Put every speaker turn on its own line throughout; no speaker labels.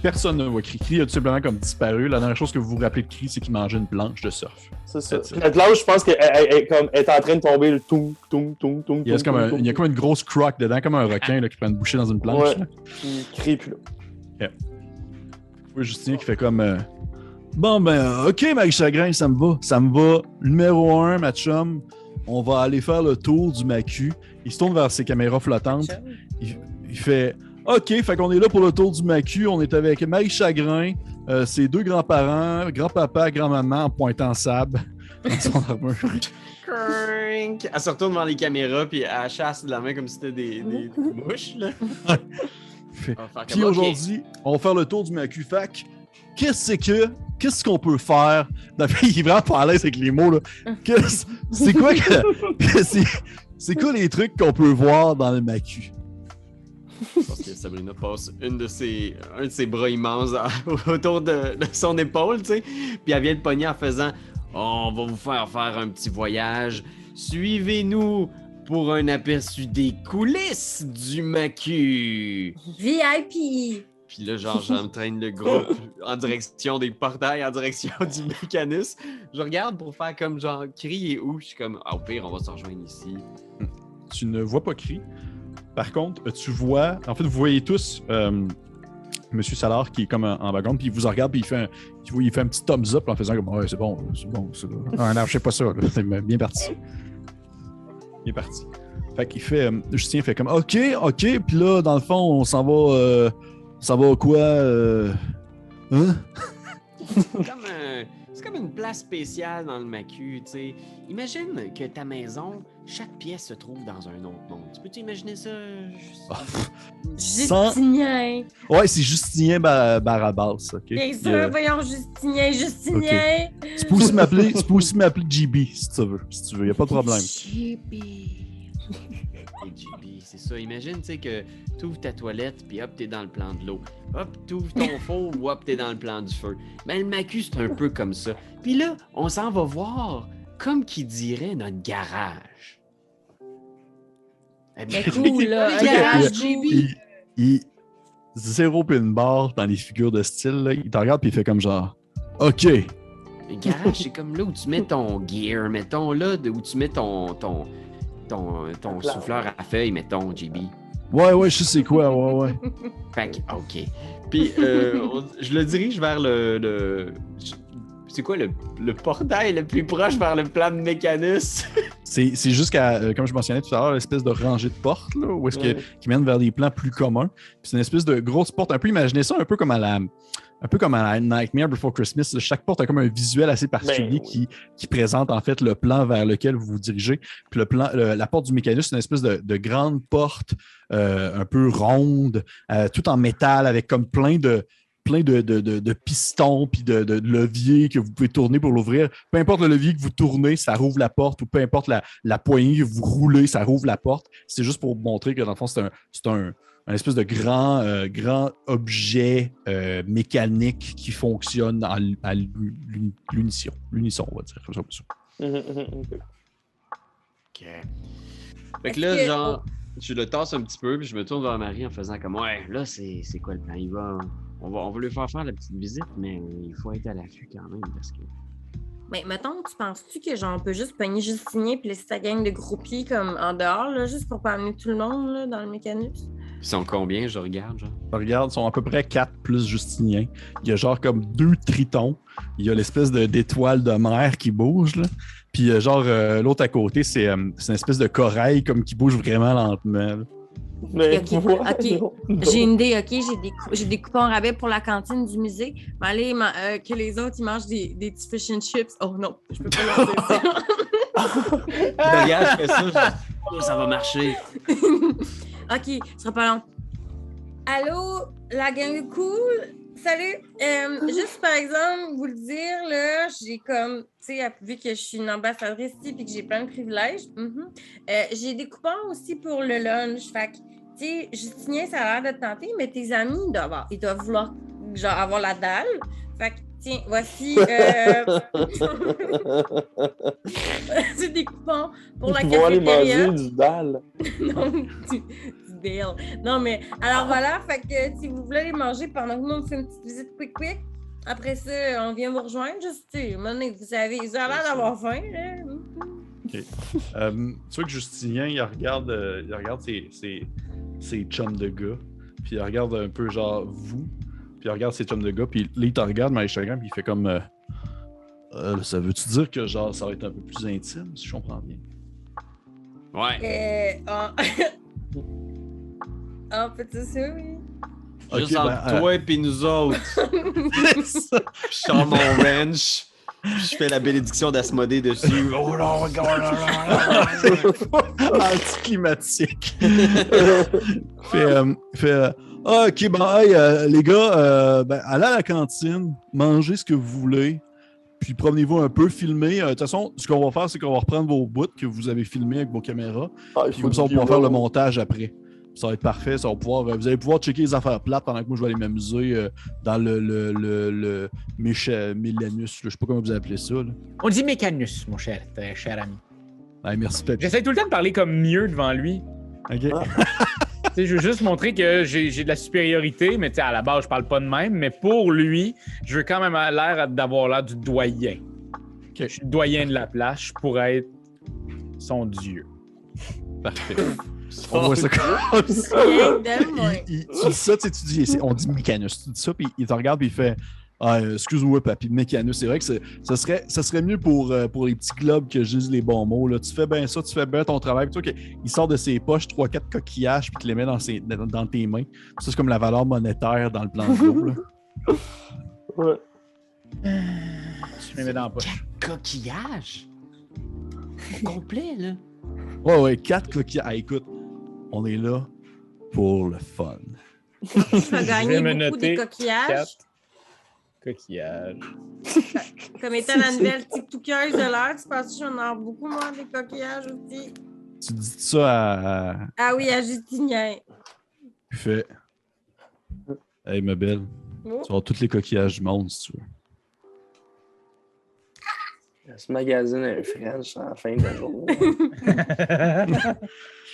Personne ne voit Cri. Cri a tout simplement comme disparu. La dernière chose que vous vous rappelez de Cri, c'est qu'il mangeait une planche de surf.
C'est ça. La planche, je pense qu'elle est en train de tomber le toum.
Il y a comme une grosse croque dedans, comme un requin là, qui prend une bouchée dans une planche.
Ouais. Puis Cri plus là.
Yeah. Oui, Justin qui fait comme... Bon, ben, OK, Marie Chagrin, ça me va. Ça me va. Numéro 1, ma chum, on va aller faire le tour du Macu. Il se tourne vers ses caméras flottantes. Il fait... OK, fait qu'on est là pour le tour du Macu. On est avec Marie Chagrin, ses deux grands-parents, grand-papa, grand-maman, en pointant Sab dans son armure.
Elle se retourne devant les caméras puis elle chasse de la main comme si c'était des mouches. Là.
Puis aujourd'hui, on va faire le tour du Macu. Fac, qu'est-ce qu'on peut faire? Il est vraiment pas à l'aise avec les mots. Là. C'est quoi les trucs qu'on peut voir dans le Macu?
Je pense que Sabrina passe un de ses bras immenses autour de son épaule, tu sais. Puis elle vient de pogner en faisant « On va vous faire un petit voyage. Suivez-nous pour un aperçu des coulisses du Macu. »
VIP!
Puis là, genre, j'entraîne le groupe en direction des portails, en direction du mécanisme. Je regarde pour faire comme genre « Cri est où? » Je suis comme « Ah, au pire, on va se rejoindre ici. »
Tu ne vois pas Cri. Par contre, tu vois, en fait, vous voyez tous Monsieur Salard qui est comme en background, puis il vous regarde, puis il fait un petit thumbs up en faisant comme ouais, c'est bon. Ah, non, je sais pas ça, là. C'est bien parti. Bien parti. Fait qu'il fait, Justin fait comme OK, puis là, dans le fond, on s'en va, quoi, hein?
C'est comme une place spéciale dans le Macu, tu sais. Imagine que ta maison, chaque pièce se trouve dans un autre monde. Tu peux t'imaginer ça?
Justinien!
Ouais, c'est Justinien Barabas, OK?
Bien sûr, voyons, Justinien!
Okay. Tu peux aussi m'appeler GB, si tu veux. Il n'y a pas de problème.
GB!
GB, c'est ça. Imagine, tu sais, que tu ouvres ta toilette, puis hop, t'es dans le plan de l'eau. Hop, tu ouvres ton four, hop, t'es dans le plan du feu. Ben, le Macu, c'est un peu comme ça. Puis là, on s'en va voir, comme qui dirait, notre garage.
Eh bien, cool, là. Un garage GB.
Il zéro pin bar dans les figures de style, là. Il te regarde, puis il fait comme genre, OK.
Le garage, c'est comme là où tu mets ton gear, mettons, là, où tu mets ton souffleur à feuilles, mettons, JB.
Ouais, je sais quoi, ouais.
Fait que, OK. Puis, je le dirige vers le c'est quoi le portail le plus proche vers le plan de mécanisme?
C'est jusqu'à, comme je mentionnais tout à l'heure, l'espèce de rangée de portes, là, où est-ce qui mène vers des plans plus communs. Puis c'est une espèce de grosse porte, un peu, imaginez ça, un peu comme à la Nightmare Before Christmas. Chaque porte a comme un visuel assez particulier qui présente en fait le plan vers lequel vous vous dirigez. Puis la porte du mécanisme, c'est une espèce de grande porte un peu ronde, tout en métal, avec comme plein de pistons puis de leviers que vous pouvez tourner pour l'ouvrir. Peu importe le levier que vous tournez, ça rouvre la porte, ou peu importe la poignée que vous roulez, ça rouvre la porte. C'est juste pour vous montrer que dans le fond, c'est un espèce de grand objet mécanique qui fonctionne à l'unisson. L'unisson, on va dire.
OK. Fait que là, genre, je le tasse un petit peu, puis je me tourne vers Marie en faisant comme ouais, là, c'est quoi le plan? On va lui faire la petite visite, mais il faut être à l'affût quand même parce que.
Mais mettons, tu penses-tu que genre on peut juste pogner Justinien puis laisser ta gang de groupies comme en dehors, là, juste pour pas amener tout le monde là, dans le mécanisme?
Ils sont combien, je regarde, genre?
Je regarde, ils sont à peu près 4 plus Justinien. Il y a genre comme 2 tritons. Il y a l'espèce d'étoile de mer qui bouge, là. Puis l'autre à côté, c'est une espèce de corail comme qui bouge vraiment lentement, là.
Mais
OK. J'ai une idée, OK? J'ai des coupons rabais pour la cantine du musée. Mais allez, que les autres, ils mangent des petits fish and chips. Oh non, je peux pas lancer ça.
Regarde, je fais ça, ça va marcher.
OK, ce sera pas long. Allô, la gang cool? Salut! Juste par exemple, vous le dire, là, j'ai comme, tu sais, vu que je suis une ambassadrice ici et que j'ai plein de privilèges, j'ai des coupons aussi pour le lunch. Fait que, tu sais, Justinien, ça a l'air de te tenter, mais tes amis, ils doivent vouloir, genre, avoir la dalle. Fait que, tiens, voici c'est des coupons pour la cafétéria.
Ils vont aller manger du dalle.
Non, du Dale. Non, mais alors voilà, fait que si vous voulez les manger pendant que nous on fait une petite visite quick, après ça, on vient vous rejoindre. Juste, tu sais, maintenant, vous avez l'air d'avoir faim, là.
OK. Tu vois que Justinien, il regarde ses chums de gars, puis il regarde un peu genre vous, puis il regarde ses chums de gars, puis là, il te regarde, mais Instagram, puis il fait comme ça veut-tu dire que genre ça va être un peu plus intime, si je comprends bien?
Ouais.
Ah, peut-être ça, oui.
Juste
Ok,
entre toi et nous autres.
C'est ça.
Je sors mon wrench. Je fais la bénédiction d'Asmodée dessus. Oh là, regarde là.
Anticlimatique. Ok, bon, hey, les gars, allez à la cantine, mangez ce que vous voulez, puis promenez-vous un peu, filmez. De toute façon, ce qu'on va faire, c'est qu'on va reprendre vos bouts que vous avez filmés avec vos caméras, puis comme ça, on va pouvoir faire le montage après. Ça va être parfait, ça va pouvoir, vous allez pouvoir checker les affaires plates pendant que moi, je vais aller m'amuser dans le Mélanus, je sais pas comment vous appelez ça. Là.
On dit Mécanus, mon cher ami.
Ouais, merci, Papi.
J'essaie tout le temps de parler comme mieux devant lui.
OK.
Tu sais, je veux juste montrer que j'ai de la supériorité, mais tu sais, à la base, je parle pas de même. Mais pour lui, je veux quand même d'avoir l'air du doyen. Je suis le doyen de la place, je pourrais être son dieu.
Parfait. On voit ça comme ça. Tu dis ça, tu dis, on dit Mécanus. Tu dis ça, puis il te regarde, puis il fait excuse-moi, Papy, Mécanus. C'est vrai que ça serait mieux pour les petits clubs que je dise les bons mots. Là. Tu fais bien ça, tu fais bien ton travail. Puis, tu vois qu'il sort de ses poches 3-4 coquillages, puis qu'il les met dans tes mains. Ça, c'est comme la valeur monétaire dans le plan de l'eau. Là.
Ouais.
Je me mets dans la poche.
Coquillage? Au complet, là.
Ouais, 4 coquillages. Ah, écoute, on est là pour le fun.
Tu vas gagner beaucoup des coquillages.
4 coquillages.
Comme étant la nouvelle TikTokeuse de l'heure, tu penses que j'en ai beaucoup, moi, des coquillages aussi?
Tu dis ça à...
Ah oui, à Justinien.
Tu fais... Hey, ma belle, tu vas avoir tous les coquillages du monde, si tu veux.
Ce magazine un French en fin de journée.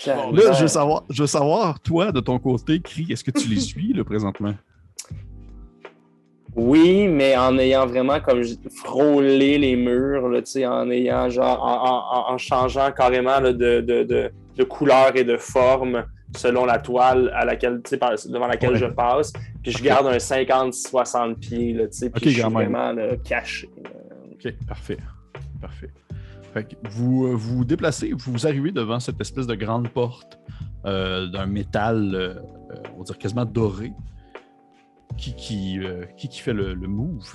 Là, je veux savoir, toi, de ton côté, Cri, est-ce que tu les suis, là, présentement?
Oui, mais en ayant vraiment comme frôlé les murs, là, en ayant genre en changeant carrément là, de couleur et de forme selon la toile à laquelle, devant laquelle je passe. Puis je garde un 50-60 pieds, là, puis je suis vraiment là, caché. Là.
OK, parfait. Fait que vous vous déplacez, vous arrivez devant cette espèce de grande porte d'un métal, on va dire quasiment doré. Qui fait le move?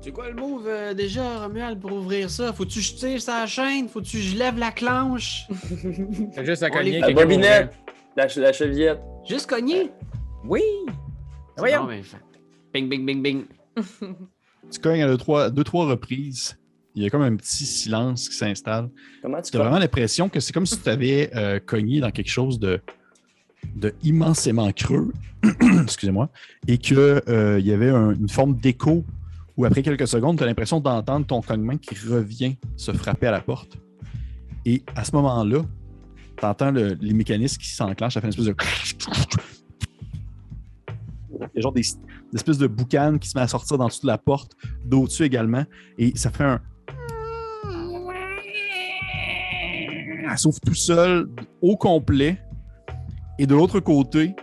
C'est quoi le move déjà, Romuald, pour ouvrir ça? Faut-tu que je tire sa chaîne? Faut-tu que je lève la clenche?
C'est juste à cogner.
La bobinette! La chevillette!
Juste cogner?
Oui! Voyons!
Bing, bing, bing, bing.
Tu cognes à deux, trois reprises. Il y a comme un petit silence qui s'installe.
Comment tu
as vraiment l'impression que c'est comme si tu avais cogné dans quelque chose de immensément creux, excusez-moi, et qu'il y avait une forme d'écho où après quelques secondes, tu as l'impression d'entendre ton cognement qui revient se frapper à la porte. Et à ce moment-là, tu entends les mécanismes qui s'enclenchent, ça fait une espèce de... Il y a genre des espèces de boucanes qui se met à sortir dans toute la porte, d'au-dessus également, et ça fait un... Elle s'ouvre tout seul, au complet. Et de l'autre côté,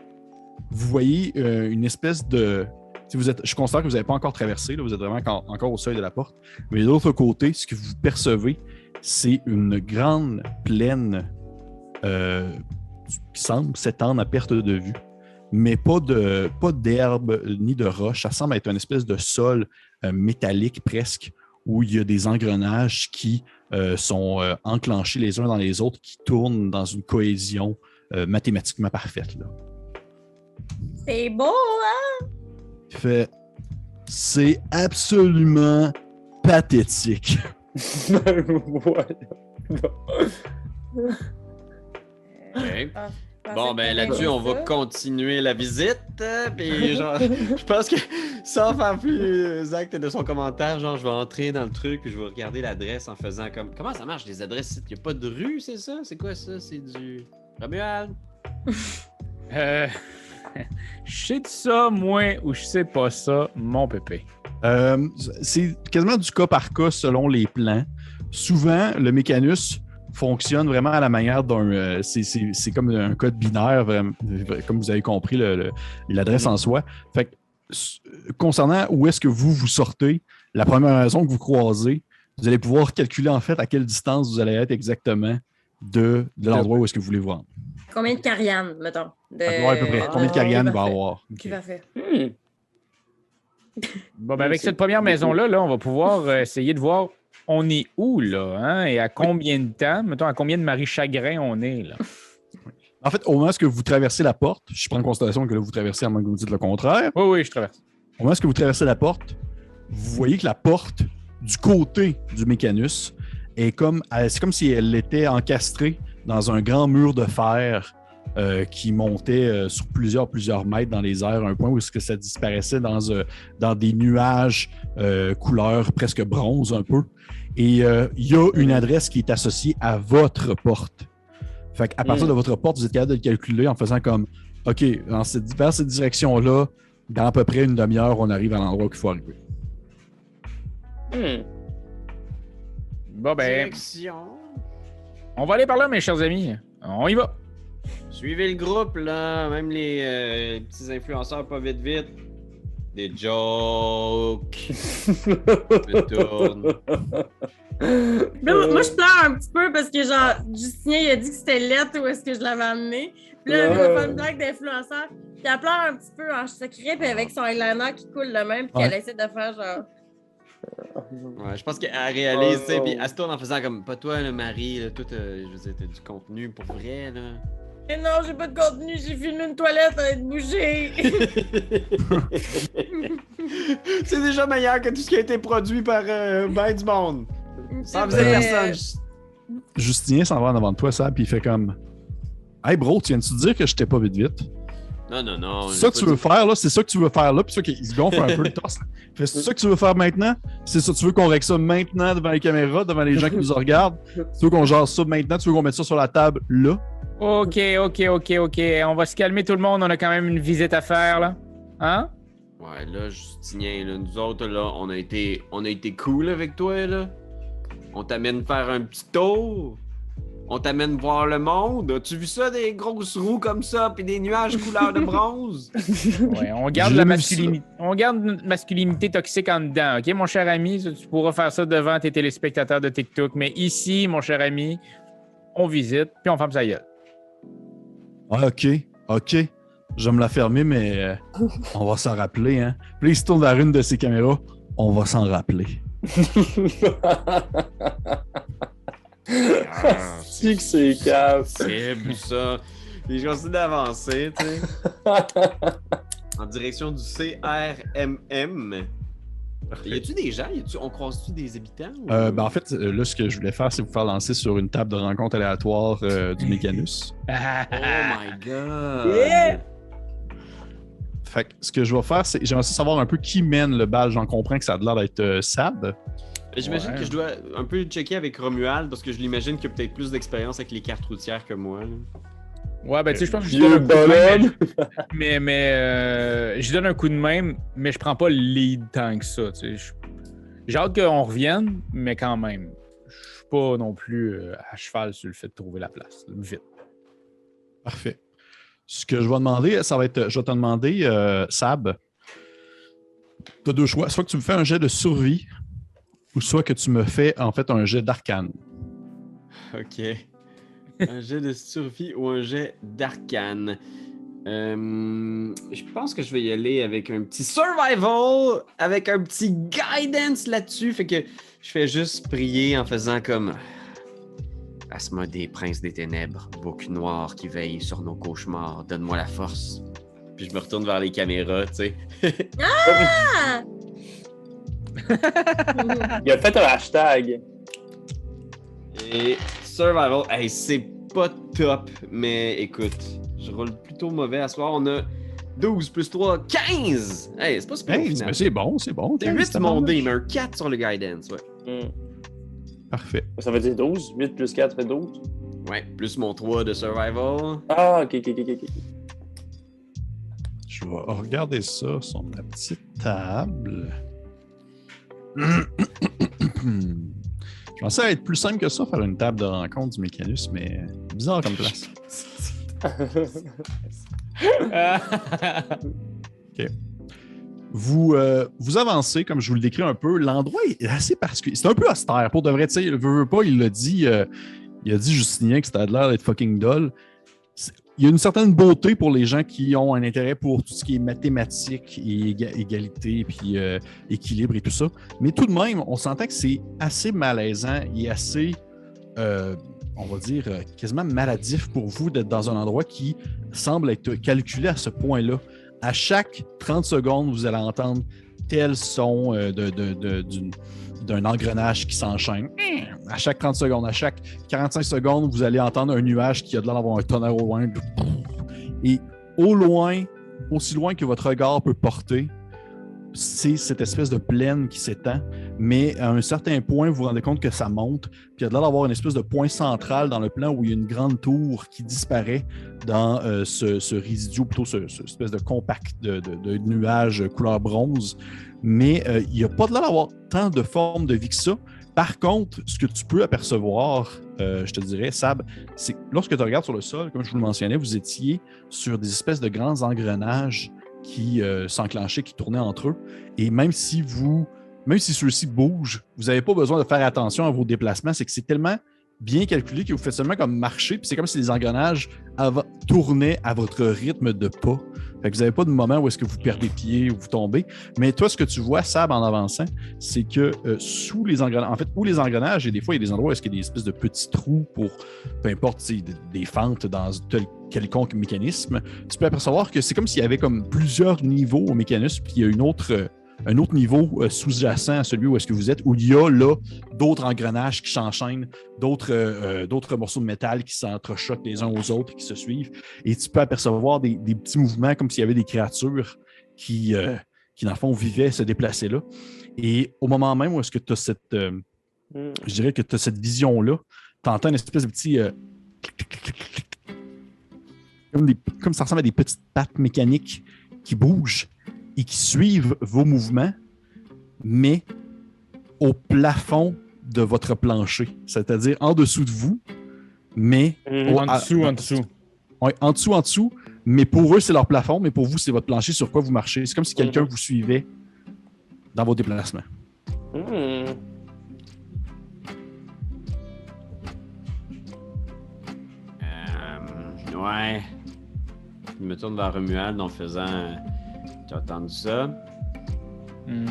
vous voyez une espèce de... je considère que vous n'avez pas encore traversé, là, vous êtes vraiment encore au seuil de la porte. Mais de l'autre côté, ce que vous percevez, c'est une grande plaine qui semble s'étendre à perte de vue. Mais pas d'herbe ni de roche. Ça semble être une espèce de sol métallique presque, où il y a des engrenages qui sont enclenchés les uns dans les autres, qui tournent dans une cohésion mathématiquement parfaite. Là.
C'est beau, hein?
C'est absolument pathétique.
Okay. Bon, ben là-dessus, on va continuer la visite. Puis genre, je pense que sans faire plus acte de son commentaire, genre, je vais entrer dans le truc puis je vais regarder l'adresse en faisant comme... Comment ça marche, les adresses? Il n'y a pas de rue, c'est ça? C'est quoi ça? C'est du... Romuald?
Je sais de ça, moi, ou je sais pas ça, mon pépé.
C'est quasiment du cas par cas selon les plans. Souvent, le mécanus fonctionne vraiment à la manière d'un... c'est comme un code binaire, vraiment, comme vous avez compris, l'adresse en soi. Fait que, concernant où est-ce que vous sortez, la première raison que vous croisez, vous allez pouvoir calculer en fait à quelle distance vous allez être exactement de l'endroit où est-ce que vous voulez vous rendre.
Combien de Carianne, mettons?
À peu près. Combien de Carianne il va avoir?
Qui va faire?
Bon, ben avec cette première maison-là, là, on va pouvoir essayer de voir on est où, là, hein, et à combien de temps, mettons, à combien de Marie Chagrin on est, là.
En fait, au moment où vous traversez la porte, je prends en considération que là, vous traversez à moins que vous dites le contraire.
Oui, je traverse.
Au moment où vous traversez la porte, vous voyez que la porte du côté du mécanus c'est comme si elle était encastrée dans un grand mur de fer qui montait sur plusieurs mètres dans les airs, à un point où est-ce que ça disparaissait dans des nuages couleur presque bronze un peu. Et il y a une adresse qui est associée à votre porte. Fait qu'à partir de votre porte, vous êtes capable de le calculer en faisant comme OK, vers cette direction-là, dans à peu près une demi-heure, on arrive à l'endroit qu'il faut arriver.
Bon, ben,
Direction.
on va aller par là, mes chers amis. On y va.
Suivez le groupe, là. Même les petits influenceurs pas vite. Des jokes. Je tourne.
Là, moi, je pleure un petit peu parce que, genre, Justin, il a dit que c'était lettre où est-ce que je l'avais amené. Puis là, il va faire une blague d'influenceur. Puis elle pleure un petit peu en secret, puis avec son eyeliner qui coule de même, puis elle essaie de faire, genre...
Ouais, je pense qu'elle réalise, tu sais, puis elle se tourne en faisant comme, pas toi, le mari, là, toi, je veux dire, t'as du contenu pour vrai, là.
Et non, j'ai pas de contenu, j'ai filmé une toilette, elle est bougée.
C'est déjà meilleur que tout ce qui a été produit par ben du monde. Ça faisait personne.
Justinien s'en va en avant de toi, ça, puis il fait comme Hey bro, tu viens de dire que je t'ai pas vite?
Non.
C'est ça que tu veux faire, là? C'est ça que tu veux faire, là? Puis ça qu'il se gonfle un peu le torse. C'est ça que tu veux faire maintenant? C'est ça, tu veux qu'on règle ça maintenant devant les caméras, devant les gens qui nous regardent? Tu veux qu'on jase ça maintenant? Tu veux qu'on mette ça sur la table, là?
OK. On va se calmer tout le monde. On a quand même une visite à faire, là. Hein?
Ouais, là, Justinien, là, nous autres, là, on a été cool avec toi, là. On t'amène faire un petit tour. On t'amène voir le monde. As-tu vu ça, des grosses roues comme ça, puis des nuages couleur de bronze?
Ouais, on garde la masculinité. On garde une masculinité toxique en dedans, OK, mon cher ami? Tu pourras faire ça devant tes téléspectateurs de TikTok. Mais ici, mon cher ami, on visite, puis on ferme sa gueule.
Ah, OK. Je vais me la fermer, mais on va s'en rappeler, hein. Puis il se tourne vers une de ses caméras. On va s'en rappeler.
C'est que c'est cave.
C'est ça. Et je continue d'avancer, tu sais. En direction du CRMM. Y a-tu des gens? On croise-tu des habitants? Ou...
En fait, là, ce que je voulais faire, c'est vous faire lancer sur une table de rencontre aléatoire du mécanus.
Oh my god!
Yeah!
Fait que ce que je vais faire, c'est j'aimerais savoir un peu qui mène le bal. J'en comprends que ça a l'air d'être Sab.
J'imagine que je dois un peu checker avec Romuald parce que je l'imagine qu'il a peut-être plus d'expérience avec les cartes routières que moi. Là.
Ouais, ben tu sais, je pense que je
Vieux
donne un coup de main,
bonhomme.
mais je donne un coup de main, mais je prends pas le lead tant que ça. Tu sais. J'ai hâte qu'on revienne, mais quand même, je suis pas non plus à cheval sur le fait de trouver la place. Vite.
Parfait. Ce que je vais demander, ça va être, je vais te demander, Sab, tu as deux choix. Soit que tu me fais un jet de survie, ou soit que tu me fais en fait un jet d'arcane.
Ok. Un jet de survie ou un jet d'arcane. Je pense que je vais y aller avec un petit survival, avec un petit guidance là-dessus. Fait que je fais juste prier en faisant comme Asmodée, prince des ténèbres, bouc noir qui veille sur nos cauchemars, donne-moi la force. Puis je me retourne vers les caméras, tu sais.
Ah!
Il a fait un hashtag.
Et survival, hey, c'est pas top, mais écoute, je roule plutôt mauvais à ce soir. On a 12 plus 3, 15! Hey, c'est pas super.
Hey, mais c'est bon.
C'est
15,
8 mon dé, mais un 4 sur le guidance, ouais.
Parfait.
Ça veut dire 12. 8 plus 4 fait 12.
Ouais, plus mon 3 de survival.
Ah, ok.
Je vais regarder ça sur ma petite table. Je pensais être plus simple que ça, faire une table de rencontre du mécanisme, mais bizarre comme place. OK. Vous avancez, comme je vous le décris un peu. L'endroit est assez particulier. C'est un peu austère, pour de vrai. Tu sais, veut pas, il l'a dit. Il a dit, Justinien, que c'était de l'air d'être fucking dull. Il y a une certaine beauté pour les gens qui ont un intérêt pour tout ce qui est mathématiques et égalité, puis équilibre et tout ça. Mais tout de même, on s'entend que c'est assez malaisant et assez, on va dire, quasiment maladif pour vous d'être dans un endroit qui semble être calculé à ce point-là. À chaque 30 secondes, vous allez entendre tel son d'un engrenage qui s'enchaîne. À chaque 30 secondes, à chaque 45 secondes, vous allez entendre un nuage qui a de l'air d'avoir un tonnerre au loin. Et au loin, aussi loin que votre regard peut porter, c'est cette espèce de plaine qui s'étend. Mais à un certain point, vous vous rendez compte que ça monte. Puis il y a de l'air d'avoir une espèce de point central dans le plan où il y a une grande tour qui disparaît dans ce résidu, plutôt cette espèce de compact de nuages couleur bronze. Mais il n'y a pas de l'air d'avoir tant de forme de vie que ça. Par contre, ce que tu peux apercevoir, je te dirais, Sab, c'est que lorsque tu regardes sur le sol, comme je vous le mentionnais, vous étiez sur des espèces de grands engrenages qui s'enclenchaient, qui tournaient entre eux. Et même si ceux-ci bougent, vous n'avez pas besoin de faire attention à vos déplacements. C'est que c'est tellement bien calculé que vous faites seulement comme marcher, puis c'est comme si les engrenages tournaient à votre rythme de pas. Fait que vous n'avez pas de moment où est-ce que vous perdez pied ou vous tombez. Mais toi, ce que tu vois, Sab, en avançant, c'est que sous les engrenages, en fait, où les engrenages, et des fois, il y a des endroits où est-ce qu'il y a des espèces de petits trous pour, peu importe, des fentes dans tel quelconque mécanisme, tu peux apercevoir que c'est comme s'il y avait comme plusieurs niveaux au mécanisme, puis il y a un autre niveau sous-jacent à celui où est-ce que vous êtes, où il y a là d'autres engrenages qui s'enchaînent, d'autres morceaux de métal qui s'entrechoquent les uns aux autres, qui se suivent. Et tu peux apercevoir des petits mouvements comme s'il y avait des créatures qui dans le fond, vivaient, se déplaçaient là. Et au moment même où est-ce que tu as cette... je dirais que tu as cette vision-là, tu entends une espèce de petit... comme ça ressemble à des petites pattes mécaniques qui bougent et qui suivent vos mouvements, mais au plafond de votre plancher, c'est-à-dire en dessous de vous, mais...
En dessous.
Oui, en dessous, mais pour eux, c'est leur plafond, mais pour vous, c'est votre plancher sur quoi vous marchez. C'est comme si quelqu'un vous suivait dans vos déplacements.
Ouais. Je me tourne vers Romuald en faisant... Tu as entendu ça?
Je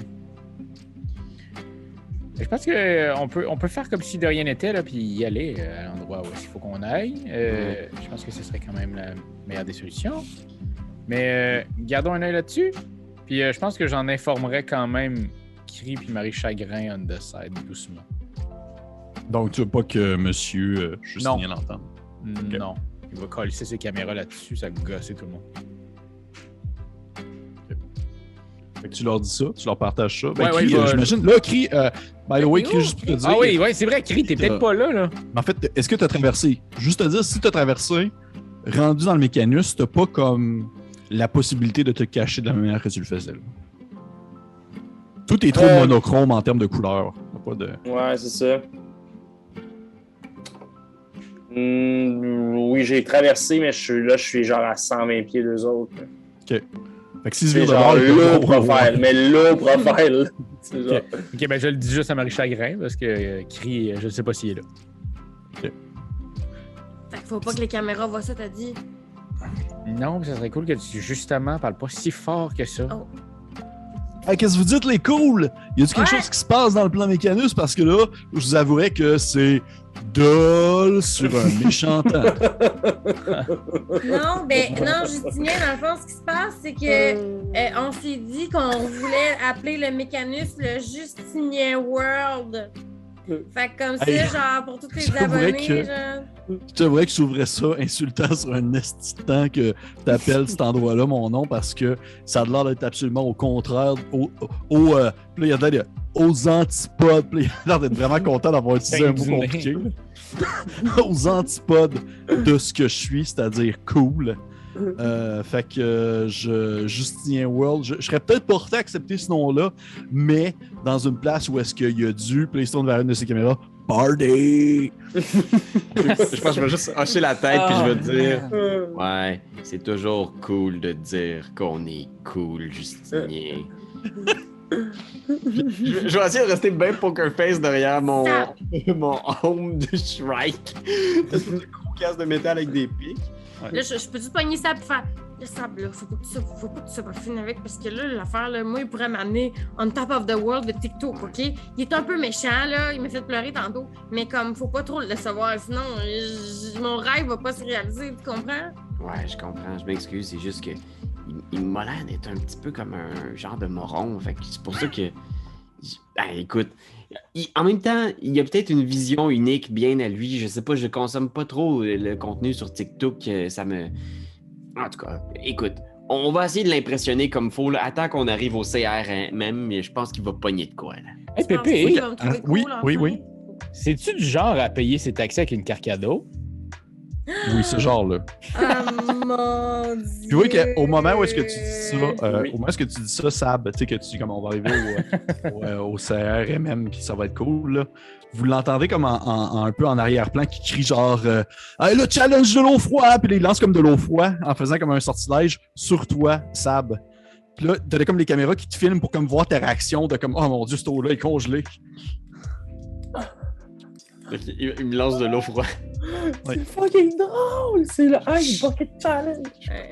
pense qu'on peut faire comme si de rien n'était, là, puis y aller à l'endroit où il faut qu'on aille. Je pense que ce serait quand même la meilleure des solutions. Mais gardons un œil là-dessus. Puis je pense que j'en informerai quand même Cri puis Marie Chagrin on the side, doucement.
Donc, tu veux pas que monsieur Justinien l'entende?
Okay. Non. Il va coller ses caméras là-dessus, ça va gosser tout le monde.
Fait que tu leur dis ça, tu leur partages ça.
Ben,
Cri, j'imagine. Là, Cri, by the way, Cri, juste pour te dire.
Ah oui, c'est vrai, Cri, t'es peut-être pas là.
En fait, est-ce que tu as traversé? Juste te dire, si tu as traversé, rendu dans le mécanus, t'as pas comme la possibilité de te cacher de la manière que tu le faisais. Là. Tout est trop monochrome en termes de couleurs. Pas de...
Ouais, c'est ça. Oui, j'ai traversé, mais je suis genre à 120 pieds d'eux autres.
OK. Fait que si
c'est genre low profile, mais low profile. C'est genre...
OK, ben je le dis juste à Marie Chagrin, parce que Cri, je ne sais pas s'il est là.
OK.
Fait qu'il faut pas que les caméras voient ça, t'as dit?
Non, ça serait cool que tu, justement, parles pas si fort que ça.
Oh.
Hey, qu'est-ce que vous dites, les cools? Y a-t-il quelque chose qui se passe dans le plan mécanus? Parce que là, je vous avouerais que c'est dull sur un méchant temps.
Non, Justinien, dans le fond, ce qui se passe, c'est que on s'est dit qu'on voulait appeler le mécanus le Justinien World. Fait que comme ça,
Hey,
genre, pour tous les
j'avouerais
abonnés,
que-
genre...
Je t'avouerais que j'ouvrais ça insultant sur un esti de temps que t'appelles cet endroit-là mon nom parce que ça a l'air d'être absolument au contraire, puis là, il y a l'air aux antipodes, puis là, il a l'air d'être vraiment content d'avoir utilisé un mot
du nez.
compliqué. Aux antipodes de ce que je suis, c'est-à-dire cool. Fait que Justinien World, je serais peut-être porté à accepter ce nom-là, mais dans une place où est-ce qu'il y a du, puis là, il se tourne vers une de ses caméras, party!
Je pense que je vais juste hocher la tête puis je vais dire ouais, c'est toujours cool de dire qu'on est cool, Justinien. Je vais essayer de rester bien poker face derrière mon home de Shrike. C'est une gros casse de métal avec des pics.
Là, je peux-tu pogner ça et faire... Le sable, là, faut pas que tu sois pas fine avec, parce que là, l'affaire, là, moi, il pourrait m'amener on top of the world de TikTok, OK? Il est un peu méchant, là, il m'a fait pleurer tantôt, mais comme, faut pas trop le savoir, sinon, mon rêve va pas se réaliser, tu comprends?
Ouais, je comprends, je m'excuse, c'est juste que il m'a l'air d'être un petit peu comme un genre de moron, fait que c'est pour ça que... Ben, écoute, en même temps, il y a peut-être une vision unique bien à lui, je sais pas, je consomme pas trop le contenu sur TikTok, ça me... En tout cas, écoute, on va essayer de l'impressionner comme faut, là. Attends qu'on arrive au CRM, mais je pense qu'il va pogner de quoi, là.
Hey,
Tu penses
Pépé,
qu'il va me trouver
oui,
cool,
oui,
enfin?
oui.
c'est-tu du genre à payer ses taxis avec une carte cadeau?
Oui, ce genre-là.
Ah, mon Dieu!
Puis oui, qu'au moment où est-ce que tu dis ça, au moment où est-ce que tu dis ça, Sab, tu sais, que tu dis comme on va arriver au CRMM, puis ça va être cool, là. Vous l'entendez comme un peu en arrière-plan qui crie genre hey, le challenge de l'eau froide! Puis là, il lance comme de l'eau froide en faisant comme un sortilège sur toi, Sab. Puis là, t'as comme les caméras qui te filment pour comme voir ta réaction de comme oh mon Dieu, cette eau-là est congelée.
Il me lance de l'eau froide.
C'est fucking drôle! C'est le Ice Bucket Challenge!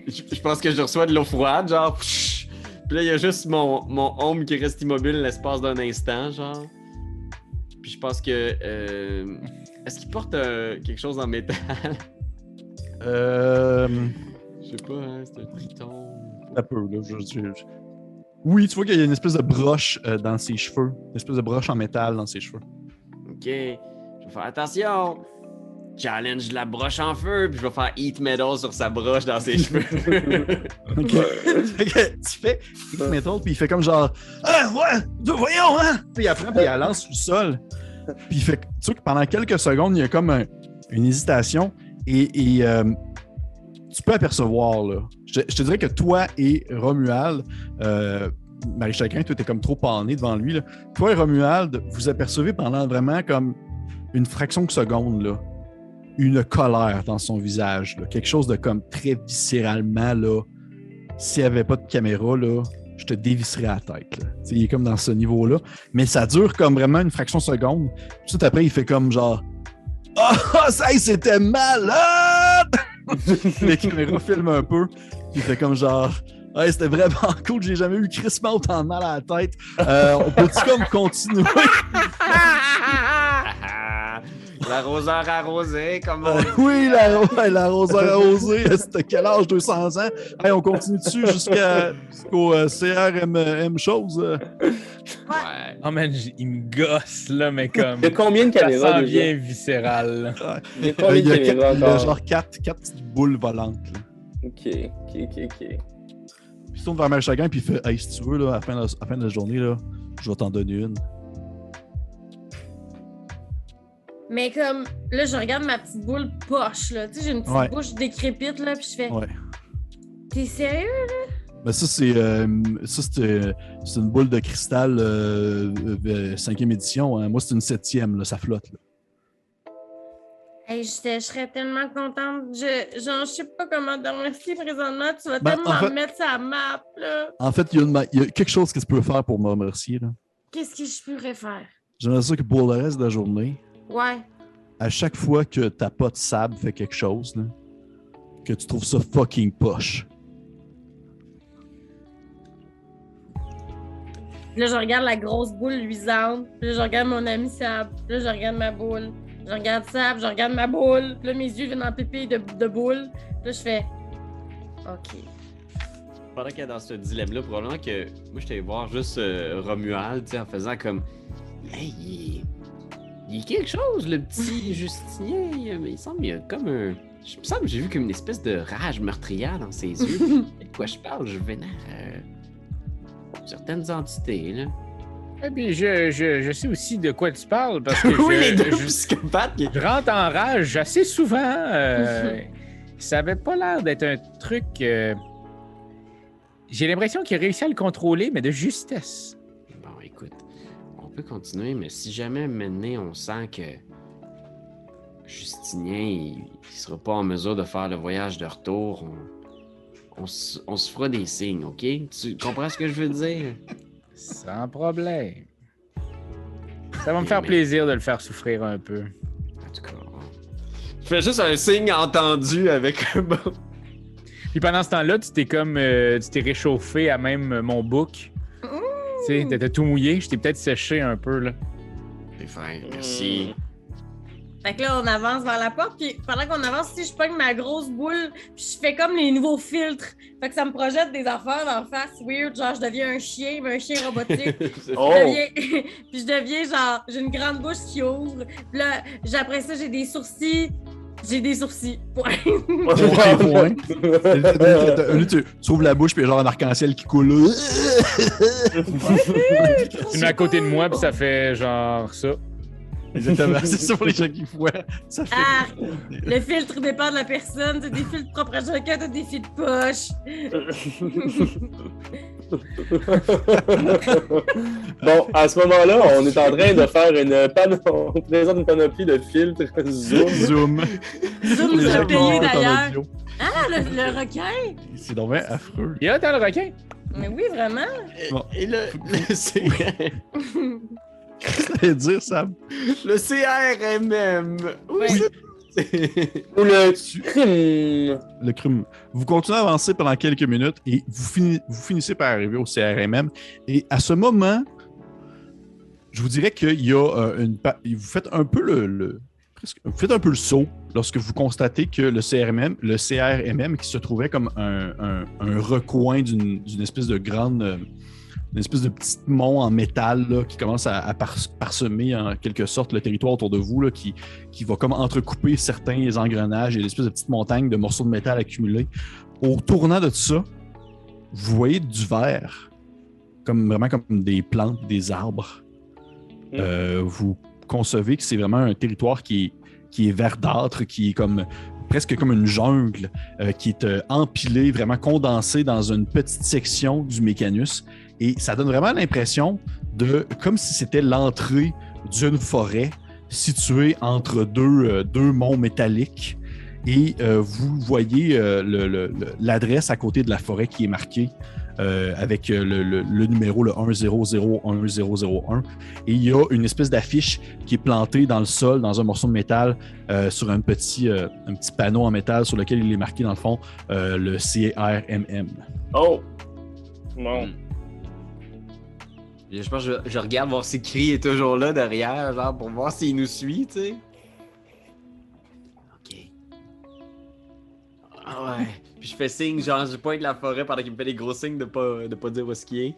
Je pense que je reçois de l'eau froide, genre. Puis là, il y a juste mon home qui reste immobile l'espace d'un instant, genre. Puis je pense que. Est-ce qu'il porte quelque chose en métal? Je sais pas, hein, c'est un triton.
Un peu, là. Oui, tu vois qu'il y a une espèce de broche dans ses cheveux. Une espèce de broche en métal dans ses cheveux.
Ok, je vais faire attention. Challenge la broche en feu, puis je vais faire Heat Metal sur sa broche dans ses cheveux.
Ok. Fait que tu fais Heat Metal, puis il fait comme genre ah ouais, voyons, hein! Puis après, puis il lance sur le sol. Puis il fait, tu vois que pendant quelques secondes, il y a comme une hésitation et tu peux apercevoir, là. Je te dirais que toi et Romuald, Marie-Chagrin, toi, t'es comme trop pané devant lui, là. Toi et Romuald, vous apercevez pendant vraiment comme une fraction de seconde, là, une colère dans son visage, là. Quelque chose de comme très viscéralement, là. S'il n'y avait pas de caméra, là, je te dévisserais la tête, là. Il est comme dans ce niveau-là. Mais ça dure comme vraiment une fraction de seconde. Tout après, il fait comme genre ah, ça y est, c'était malade! Les caméras filment un peu. Il fait comme genre ouais, c'était vraiment cool, j'ai jamais eu crissement autant de mal à la tête. On peut-tu comme continuer?
L'arroseur arrosé, comme on dit.
Oui, l'arroseur arrosé, c'était quel âge, 200 ans? Hey, on continue dessus jusqu'au CRM chose.
Ouais.
Oh man, il me gosse là, mais comme.
Il y a combien de
Ça
caméras
sent
déjà?
bien viscéral. Là.
Il y a combien de caméras
il y a
encore?
genre 4 petites boules volantes. Là.
Ok.
Puis il se tourne vers Mère Chagrin puis il fait hey, si tu veux, là, à la fin de la journée, là, je vais t'en donner une.
Mais comme, là, je regarde ma petite boule poche, là. Tu sais, j'ai une petite
Ouais.
bouche décrépite, là, puis je fais...
Ouais.
T'es sérieux?
Ben ça, c'est une boule de cristal 5e édition. Hein. Moi, c'est une 7e, là, ça flotte. Là.
Hey, je serais tellement contente. Je sais pas comment te remercier présentement. Tu vas
Ben,
tellement
en fait-
me mettre sa map, là.
En fait, il y a quelque chose que tu peux faire pour me remercier. Là.
Qu'est-ce que je pourrais faire?
J'aimerais ça que pour le reste de la journée,
Ouais.
à chaque fois que ta pote Sab fait quelque chose, là, que tu trouves ça fucking poche.
Là, je regarde la grosse boule luisante. Puis là, je regarde mon ami Sab. Puis là, je regarde ma boule. Je regarde Sab, je regarde ma boule. Puis là, mes yeux viennent en pépé de boule. Puis là, je fais... OK.
Pendant qu'il est dans ce dilemme-là, probablement que moi, je t'allais voir juste Romuald, tu sais, en faisant comme. Hey, il y a quelque chose, le petit Justinien. Il me semble qu'il y a comme un. Il me semble que j'ai vu comme une espèce de rage meurtrière dans ses yeux. De quoi je parle? Je vénère certaines entités, là.
Eh bien, je sais aussi de quoi tu parles parce que
Oui, les deux
je
psychopathes.
je rentre en rage assez souvent. Ça avait pas l'air d'être un truc. J'ai l'impression qu'il a réussi à le contrôler, mais de justesse.
Bon, écoute, on peut continuer, mais si jamais maintenant on sent que Justinien, il sera pas en mesure de faire le voyage de retour, on se fera des signes, OK? Tu comprends ce que je veux dire?
Sans problème. Ça va me faire plaisir de le faire souffrir un peu.
En tout cas, je fais juste un signe entendu avec un bon.
Puis pendant ce temps-là, tu t'es réchauffé à même mon bouc. Tu sais, t'étais tout mouillé. Je t'ai peut-être séché un peu, là.
C'est fin, merci.
Fait que là, on avance vers la porte, puis pendant qu'on avance, si je pogne ma grosse boule, puis je fais comme les nouveaux filtres. Fait que ça me projette des affaires d'en face weird, genre je deviens un chien, mais un chien robotique. Puis je deviens genre, j'ai une grande bouche qui ouvre. Puis là, après ça, j'ai des sourcils. Point.
Point. Tu ouvres la bouche, puis il y a genre un arc-en-ciel qui coule.
Tu mets à côté de moi, puis ça fait genre ça.
Exactement, c'est ça pour les gens qui voient. Ça fait...
Le filtre dépend de la personne. T'as des filtres propres à chacun, t'as des filtres de poche.
Bon, à ce moment-là, on est en train de faire on présente une panoplie de filtres Zoom.
Zoom,
Les
je
gens
vais
qui
payer
vont en
d'ailleurs.
audio.
Ah, le requin?
C'est donc bien affreux.
Il y a dans le requin.
Mais oui, vraiment.
Bon.
Et le
Qu'est-ce que tu allais dire, Sam?
le CRMM.
Oui.
Ou le crime.
Le crime. Vous continuez à avancer pendant quelques minutes et vous finissez par arriver au CRMM. Et à ce moment, je vous dirais qu'il y a vous faites un peu vous faites un peu le saut lorsque vous constatez que le CRMM qui se trouvait comme un recoin d'une espèce de grande... une espèce de petit mont en métal là, qui commence à parsemer en quelque sorte le territoire autour de vous, là, qui va comme entrecouper certains engrenages et l'espèce de petite montagne de morceaux de métal accumulés. Au tournant de tout ça, vous voyez du verre, vraiment comme des plantes, des arbres. Vous concevez que c'est vraiment un territoire qui est verdâtre, qui est presque comme une jungle, qui est empilé, vraiment condensé dans une petite section du Mécanus. Et ça donne vraiment l'impression comme si c'était l'entrée d'une forêt située entre deux monts métalliques. Et vous voyez l'adresse à côté de la forêt qui est marquée avec le numéro, le 1001001. Et il y a une espèce d'affiche qui est plantée dans le sol, dans un morceau de métal, sur un petit panneau en métal sur lequel il est marqué, dans le fond, le CRMM.
Oh! Bon.
Je pense que je regarde voir si Cri est toujours là derrière, genre pour voir s'il nous suit, tu sais. Ok. Ah ouais. Puis je fais signe, genre je pointe la forêt pendant qu'il me fait des gros signes de pas dire où est-ce qu'il est.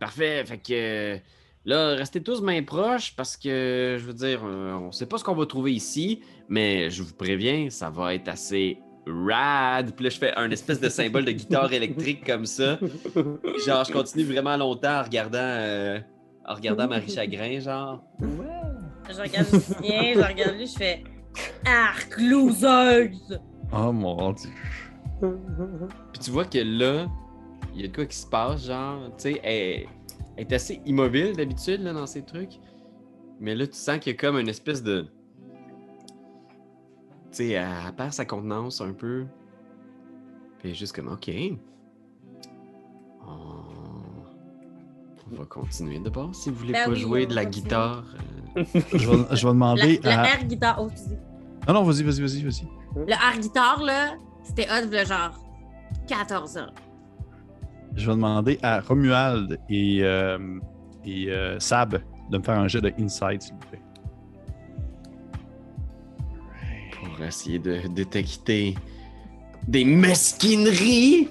Parfait, fait que là, restez tous main proches parce que, je veux dire, on sait pas ce qu'on va trouver ici, mais je vous préviens, ça va être assez rad. Puis là, je fais un espèce de symbole de guitare électrique comme ça. Genre, je continue vraiment longtemps en regardant Marie Chagrin, genre. Ouais.
Je regarde le sien, je regarde lui, je fais arc loseuse.
Oh mon Dieu.
Puis tu vois que là, il y a de quoi qui se passe, genre, tu sais, elle est assez immobile d'habitude là, dans ces trucs. Mais là, tu sens qu'il y a comme une espèce de... Tu sais, elle perd sa contenance un peu. Puis elle est juste comme, OK. On va continuer de bord si vous voulez pas jouer de la guitare.
Je vais demander
Le air guitare, oh, tu dis.
Non, vas-y.
Le air guitare, là, c'était hot, le genre 14 ans.
Je vais demander à Romuald et Sab de me faire un jet de Insight, s'il vous plaît.
Pour essayer de détecter des mesquineries.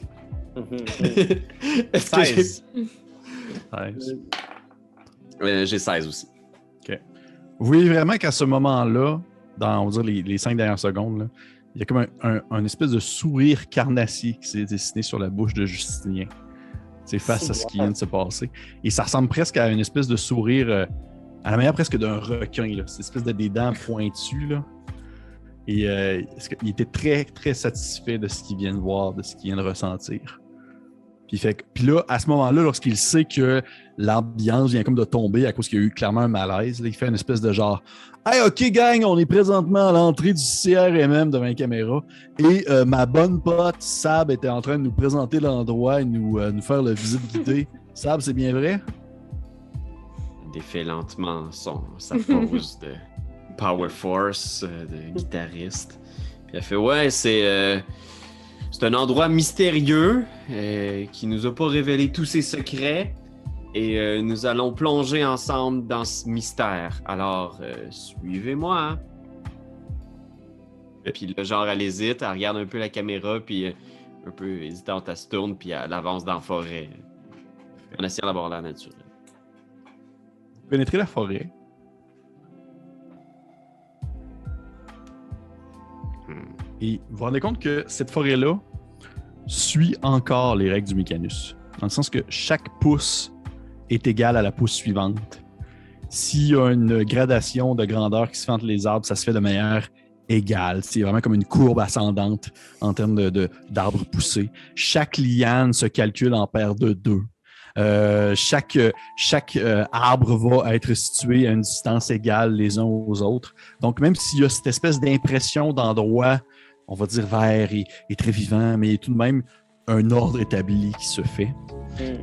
Est-ce que
16. 16.
j'ai 16 aussi.
OK. Vous voyez vraiment qu'à ce moment-là, dans on va dire, les 5 dernières secondes, là, il y a comme un espèce de sourire carnassier qui s'est dessiné sur la bouche de Justinien. C'est face à ce qui vient de se passer. Et ça ressemble presque à une espèce de sourire, à la manière presque d'un requin. Là. C'est une espèce de des dents pointues. Là. Et il était très, très satisfait de ce qu'il vient de voir, de ce qu'il vient de ressentir. Puis là, à ce moment-là, lorsqu'il sait que l'ambiance vient comme de tomber à cause qu'il y a eu clairement un malaise, là, il fait une espèce de genre « Hey, OK, gang, on est présentement à l'entrée du CRMM devant la caméra et ma bonne pote Sab était en train de nous présenter l'endroit et nous faire la visite guidée. Sab, c'est bien vrai? »
Il défait lentement sa pose de Power Force, de guitariste. Puis elle fait « Ouais, c'est un endroit mystérieux qui nous a pas révélé tous ses secrets et nous allons plonger ensemble dans ce mystère. Alors, suivez-moi. Hein? Puis là, genre, elle hésite, elle regarde un peu la caméra, puis un peu hésitante, elle se tourne, puis elle avance dans la forêt en essayant d'avoir l'air naturel.
Vous pénétrez la forêt. Et vous vous rendez compte que cette forêt-là suit encore les règles du mécanus. Dans le sens que chaque pouce est égal à la pouce suivante. S'il y a une gradation de grandeur qui se fait entre les arbres, ça se fait de manière égale. C'est vraiment comme une courbe ascendante en termes d'arbres poussés. Chaque liane se calcule en paire de 2. Chaque arbre va être situé à une distance égale les uns aux autres. Donc, même s'il y a cette espèce d'impression d'endroit, on va dire vert et très vivant, mais il y a tout de même un ordre établi qui se fait.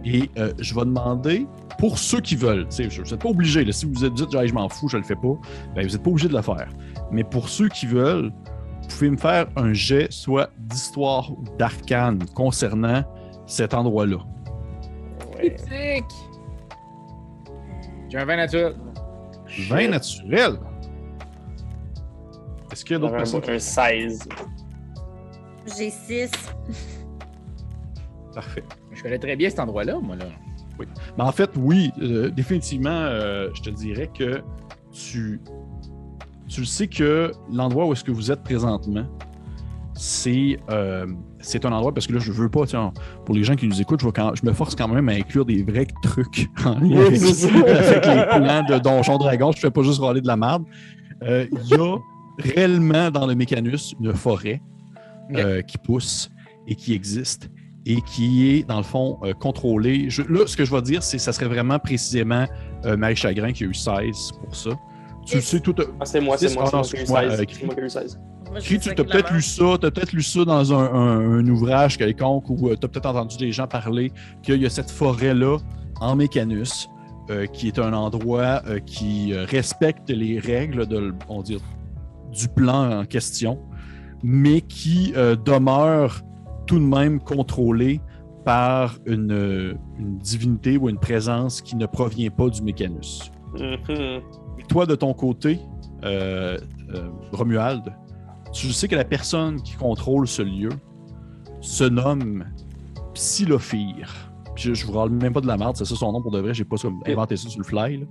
Et je vais demander, pour ceux qui veulent, vous n'êtes pas obligés, là, si vous êtes dit « je m'en fous, je le fais pas », ben, vous n'êtes pas obligé de le faire. Mais pour ceux qui veulent, vous pouvez me faire un jet soit d'histoire ou d'arcane concernant cet endroit-là.
Critique! J'ai un vin naturel.
Vin naturel? Est-ce qu'il y a d'autres personnes?
Un 16.
J'ai 6.
Parfait.
Je connais très bien cet endroit-là, moi, là.
Oui. Mais en fait, oui, définitivement, je te dirais que tu le sais que l'endroit où est-ce que vous êtes présentement, c'est un endroit, parce que là, je veux pas, pour les gens qui nous écoutent, je me force quand même à inclure des vrais trucs en lien avec les plans de Donjon Dragon. Je fais pas juste râler de la merde. Il y a réellement dans le mécanus une forêt qui pousse et qui existe et qui est, dans le fond, contrôlée. Là, ce que je vais dire, c'est que ça serait vraiment précisément Marie Chagrin qui a eu 16 pour ça. Tu le sais tout.
C'est moi qui ai eu 16.
Tu as peut-être lu ça dans un ouvrage quelconque où tu as peut-être entendu des gens parler qu'il y a cette forêt-là en mécanus qui est un endroit qui respecte les règles du plan en question, mais qui demeure tout de même contrôlé par une divinité ou une présence qui ne provient pas du mécanus.
Mm-hmm.
Et toi, de ton côté, Romuald, tu sais que la personne qui contrôle ce lieu se nomme Psylophir. Puis je vous râle même pas de la merde, c'est ça son nom pour de vrai, j'ai pas inventé ça sur le fly. Là.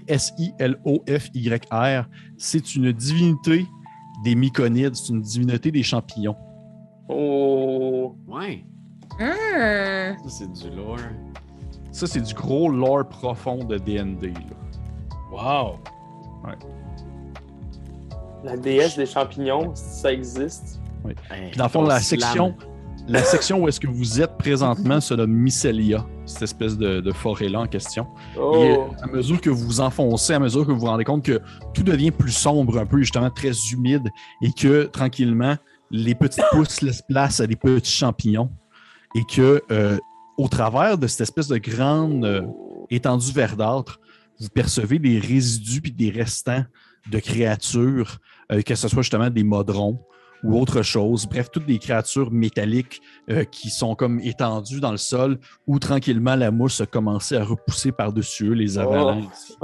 Psylofyr, c'est une divinité des myconides, c'est une divinité des champignons.
Oh!
Ouais.
Ah.
Ça, c'est du lore.
Ça, c'est du gros lore profond de D&D. Là.
Wow!
Ouais.
La déesse des champignons, ça existe.
Oui. Puis dans le fond, la section où est-ce que vous êtes présentement, c'est le Mycelia, cette espèce de forêt-là en question.
Oh.
Et à mesure que vous vous enfoncez, à mesure que vous vous rendez compte que tout devient plus sombre, un peu justement très humide, et que tranquillement, les petites pousses laissent place à des petits champignons, et que au travers de cette espèce de grande étendue verdâtre, vous percevez des résidus puis des restants de créatures, que ce soit justement des modrons ou autre chose. Bref, toutes des créatures métalliques qui sont comme étendues dans le sol où tranquillement la mousse a commencé à repousser par-dessus eux, les avalant ici.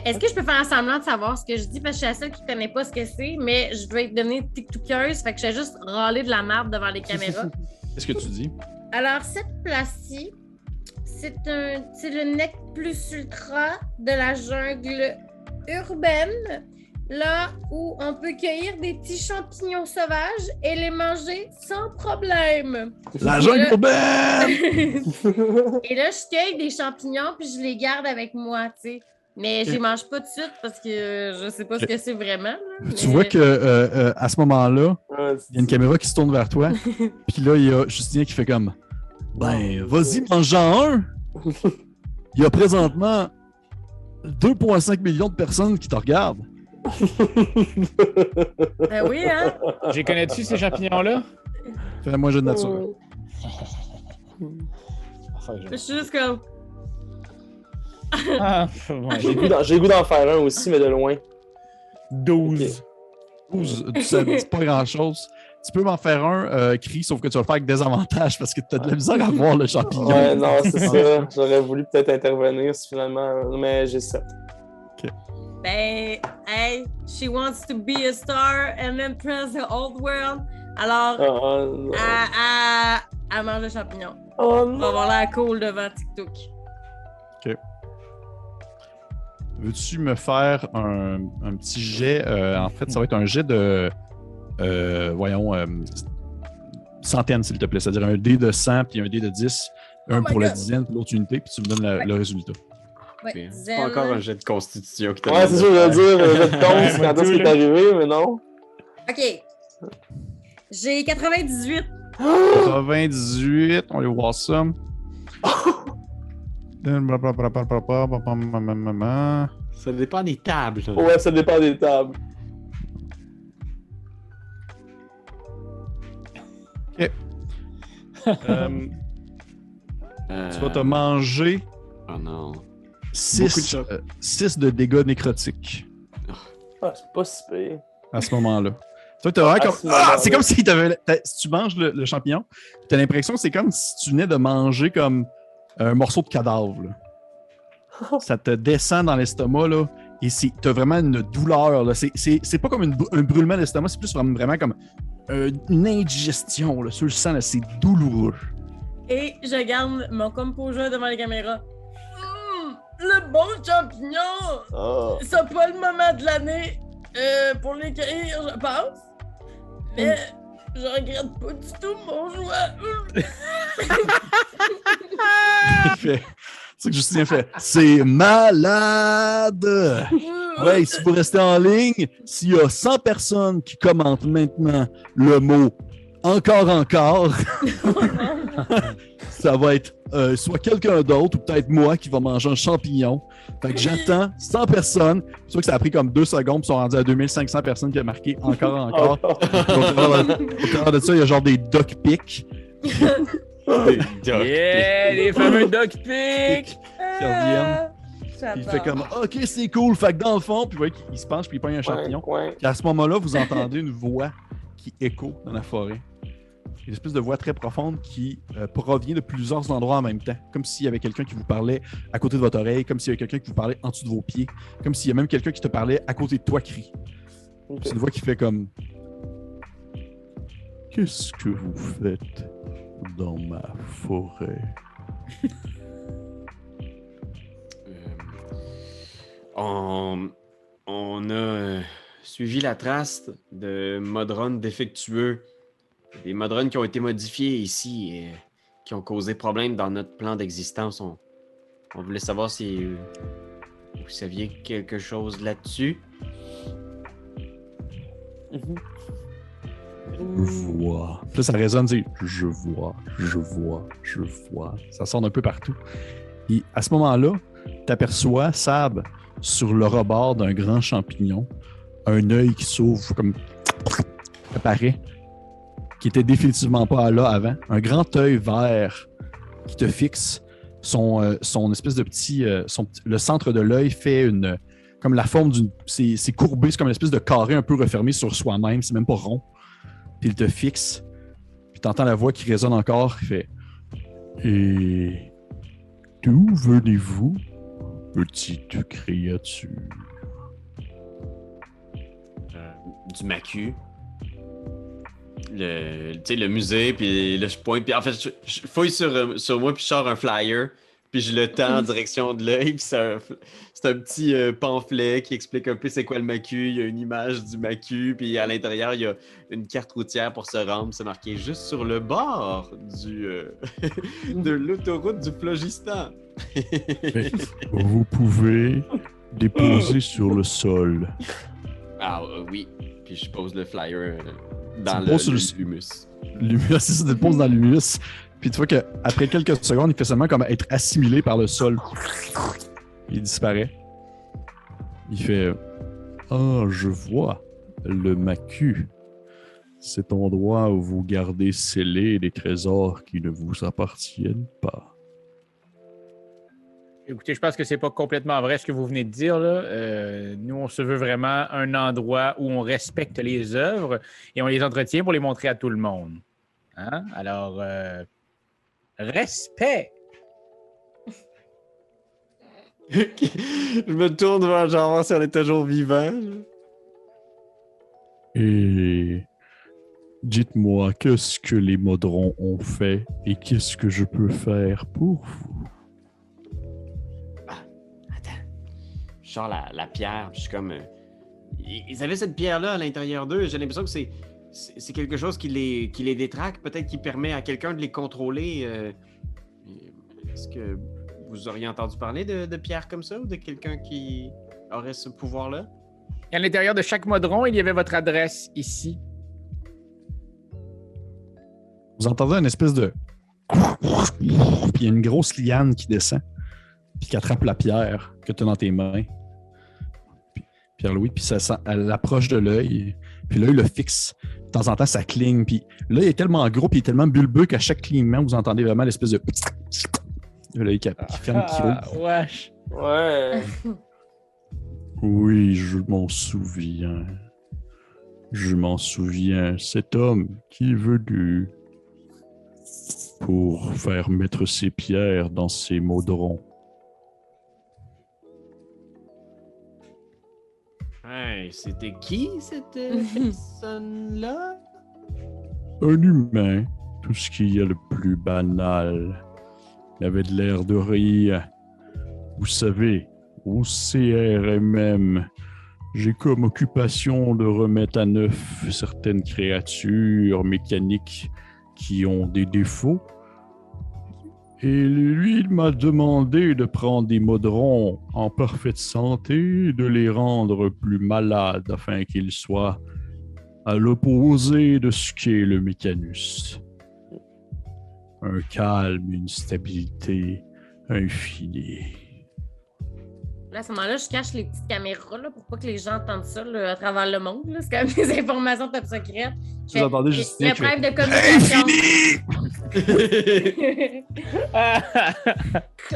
Est-ce que je peux faire un semblant de savoir ce que je dis? Parce que je suis la seule qui ne connaît pas ce que c'est, mais je dois être devenue tiktokeuse, fait que je vais juste râler de la merde devant les caméras.
Qu'est-ce que tu dis?
Alors, cette place-ci, c'est le nec plus ultra de la jungle urbaine, là où on peut cueillir des petits champignons sauvages et les manger sans problème.
La jungle urbaine!
Et là, je cueille des champignons puis je les garde avec moi, tu sais. Mais je les mange pas tout de suite parce que je sais pas ce que c'est vraiment. Là,
Tu vois que à ce moment-là,
Ouais,
il y a une caméra qui se tourne vers toi, puis là, il y a Justin qui fait comme ben, vas-y, mange-en un! Il y a présentement 2,5 millions de personnes qui te regardent.
Ben oui, hein?
J'ai connais-tu ces champignons-là?
Fais-moi un jeu de nature.
Je suis juste comme.
Ah, ouais,
J'ai le goût d'en faire un aussi, mais de loin.
12.
12, ça dit pas grand-chose. Tu peux m'en faire un, Cri, sauf que tu vas le faire avec des avantages parce que tu as de la misère à voir le champignon.
Ouais, non, c'est ça. J'aurais voulu peut-être intervenir si finalement, mais j'ai 7.
Ben, hey, she wants to be a star and impress the old world. Alors,
Oh,
elle mange le champignon.
oh
On va avoir l'air cool devant TikTok.
Veux-tu me faire un petit jet? En fait, ça va être un jet de... centaines, s'il te plaît. C'est-à-dire un dé de 100 puis un dé de 10. Un
my
pour la
God.
dizaine puis l'autre unité, puis tu me donnes le résultat.
Ouais,
C'est pas encore un jet de constitution qui t'a
Ouais, c'est ça, je veux dire, je te compte
Ouais,
quand est-ce que t'es arrivé, mais non.
OK. J'ai 98.
98, on va aller voir ça.
Ça dépend des tables. là.
Ouais, ça dépend des tables.
Tu vas te manger
Oh non.
6 de dégâts nécrotiques
Ah, c'est pas si pire.
à ce moment-là. Toi, t'as vraiment
À
comme...
ce moment-là.
c'est comme si si tu manges le champignon, t'as l'impression que c'est comme si tu venais de manger comme un morceau de cadavre. Là. Ça te descend dans l'estomac, là, et t'as vraiment une douleur. Là. C'est pas comme un brûlement d'estomac, c'est plus vraiment comme une indigestion. Là. Sur le sang, là, c'est douloureux.
Et je garde mon composure devant les caméras. Le bon champignon!
Ah.
C'est pas le moment de l'année pour les cueillir, je pense. Mais je regrette pas du tout mon choix.
Il fait... C'est ce que Justin fait. C'est malade! Ouais, si vous restez en ligne, s'il y a 100 personnes qui commentent maintenant le mot encore, ça va être soit quelqu'un d'autre ou peut-être moi qui va manger un champignon. Fait que j'attends 100 personnes. C'est sûr que ça a pris comme 2 secondes, puis ils sont rendus à 2500 personnes qui ont marqué encore. Au travers de ça, il y a genre des duck pics
Yeah, les fameux dog pics!
qui reviennent. Il fait comme OK, c'est cool. Fait que dans le fond, puis vous voyez qu'il se penche puis il pogne un champignon.
Ouais.
Puis à ce moment-là, vous entendez une voix qui écho dans la forêt. Une espèce de voix très profonde qui provient de plusieurs endroits en même temps. Comme s'il y avait quelqu'un qui vous parlait à côté de votre oreille, comme s'il y avait quelqu'un qui vous parlait en dessous de vos pieds, comme s'il y a même quelqu'un qui te parlait à côté de toi, Cri.
Ok.
C'est une voix qui fait comme Qu'est-ce que vous faites dans ma forêt?
On a suivi la trace de modrones défectueux. Des modrones qui ont été modifiés ici et qui ont causé problème dans notre plan d'existence. On voulait savoir si vous saviez quelque chose là-dessus.
Je vois. Puis là, ça résonne, c'est je vois. Ça sort un peu partout. Et à ce moment-là, tu aperçois Sab sur le rebord d'un grand champignon, un œil qui s'ouvre comme apparaît, qui était définitivement pas là avant. Un grand œil vert qui te fixe. Son espèce de petit. Le centre de l'œil fait comme la forme d'une. C'est courbé, c'est comme une espèce de carré un peu refermé sur soi-même. C'est même pas rond. Puis il te fixe. Puis tu entends la voix qui résonne encore. Il fait Et d'où venez-vous, petite créature?
Du macu. Le musée, puis là, je pointe. Puis en fait, je fouille sur moi, puis je sors un flyer. Puis je le tends en direction de l'œil, puis c'est un petit pamphlet qui explique un peu c'est quoi le macu. Il y a une image du macu, puis à l'intérieur, il y a une carte routière pour se rendre. C'est marqué juste sur le bord de l'autoroute du Phlogistan.
Vous pouvez déposer sur le sol.
Ah oui. Puis je pose le flyer dans l'humus.
L'humus, c'est ça, tu le poses dans l'humus. Puis tu vois qu'après quelques secondes, il fait seulement comme être assimilé par le sol. Il disparaît. Il fait Ah, je vois le macu. Cet endroit où vous gardez scellés des trésors qui ne vous appartiennent pas.
Écoutez, je pense que c'est pas complètement vrai ce que vous venez de dire. Là. Nous, on se veut vraiment un endroit où on respecte les œuvres et on les entretient pour les montrer à tout le monde. Hein? Alors, respect!
Je me tourne vers genre si on est toujours vivant.
Et dites-moi, qu'est-ce que les Modrons ont fait et qu'est-ce que je peux faire pour vous?
Attends. Je sors la pierre, puis je suis comme... Ils avaient cette pierre-là à l'intérieur d'eux. J'ai l'impression que c'est quelque chose qui les détraque, peut-être qui permet à quelqu'un de les contrôler. Est-ce que vous auriez entendu parler de pierres comme ça ou de quelqu'un qui aurait ce pouvoir-là?
À l'intérieur de chaque modron, il y avait votre adresse ici.
Vous entendez une espèce de... Puis il y a une grosse liane qui descend, puis qui attrape la pierre que tu as dans tes mains. Pierre-Louis, puis elle approche de l'œil, puis l'œil le fixe. De temps en temps, ça cligne, puis l'œil est tellement gros, puis il est tellement bulbeux qu'à chaque clignement, vous entendez vraiment l'espèce de... L'œil qui ferme, qui roule.
Wesh!
Ouais.
Oui, je m'en souviens. Je m'en souviens. Cet homme qui est venu pour faire mettre ses pierres dans ses modrons.
Hey, c'était qui cette personne-là?
Un humain, tout ce qu'il y a le plus banal. Il avait de l'air de rire. Vous savez, au CRMM, j'ai comme occupation de remettre à neuf certaines créatures mécaniques qui ont des défauts. Et lui, il m'a demandé de prendre des modrons en parfaite santé et de les rendre plus malades afin qu'ils soient à l'opposé de ce qu'est le Mécanus. Un calme, une stabilité infinie.
Là, à ce moment-là, je cache les petites caméras là, pour pas que les gens entendent ça là, à travers le monde. Là. C'est quand même des informations top secrètes.
Vous entendez Justin
il y a
qui
preuve
fait,
de communication.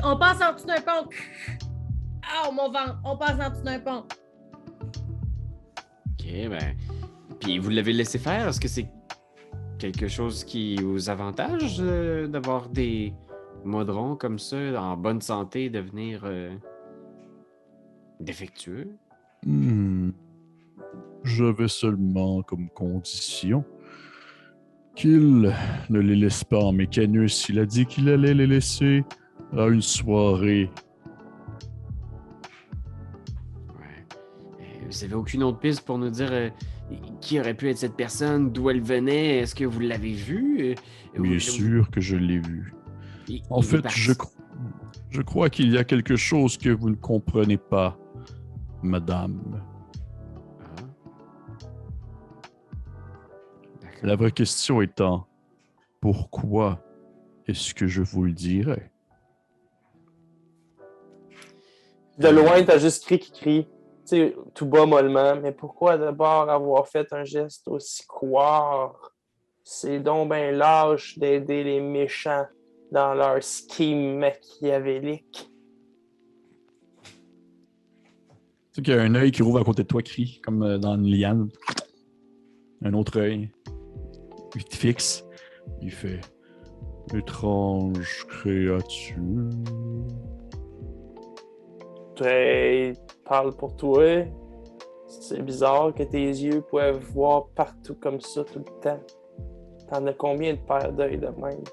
On passe en dessous d'un pont. Oh, mon ventre! On passe en dessous d'un pont.
Ok, ben... Puis vous l'avez laissé faire? Est-ce que c'est quelque chose qui vous avantage d'avoir des modrons comme ça, en bonne santé, devenir défectueux?
J'avais seulement comme condition qu'il ne les laisse pas en Mécanus. Il a dit qu'il allait les laisser à une soirée.
Ouais. Vous avez aucune autre piste pour nous dire qui aurait pu être cette personne, d'où elle venait? Est-ce que vous l'avez vue?
Bien sûr que je l'ai vu. En fait, je crois qu'il y a quelque chose que vous ne comprenez pas, madame. La vraie question étant, pourquoi est-ce que je vous le dirais?
De loin, t'as juste cri qui crie, tu sais, tout bas mollement. Mais pourquoi d'abord avoir fait un geste aussi couard? C'est donc ben lâche d'aider les méchants dans leur scheme machiavélique.
Tu sais qu'il y a un œil qui rouvre à côté de toi, crie, comme dans une liane. Un autre œil. Il te fixe. Il fait « Étrange créature. »
Hey, parle pour toi. C'est bizarre que tes yeux peuvent voir partout comme ça tout le temps. T'en as combien de paires d'œils de même?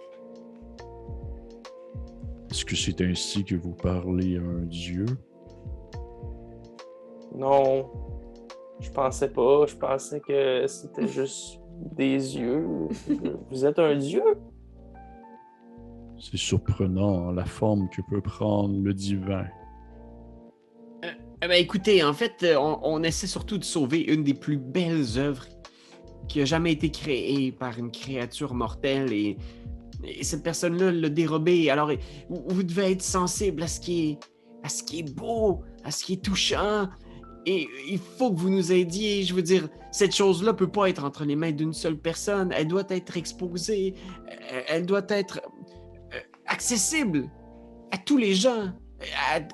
Est-ce que c'est ainsi que vous parlez à un dieu?
Non, je pensais pas. Je pensais que c'était juste des yeux. Vous êtes un dieu?
C'est surprenant la forme que peut prendre le divin.
Écoutez, en fait, on essaie surtout de sauver une des plus belles œuvres qui a jamais été créée par une créature mortelle et cette personne-là l'a dérobée. Alors, vous devez être sensible à ce qui est beau, à ce qui est touchant. Et il faut que vous nous aidiez. Je veux dire, cette chose-là peut pas être entre les mains d'une seule personne. Elle doit être exposée. Elle doit être accessible à tous les gens.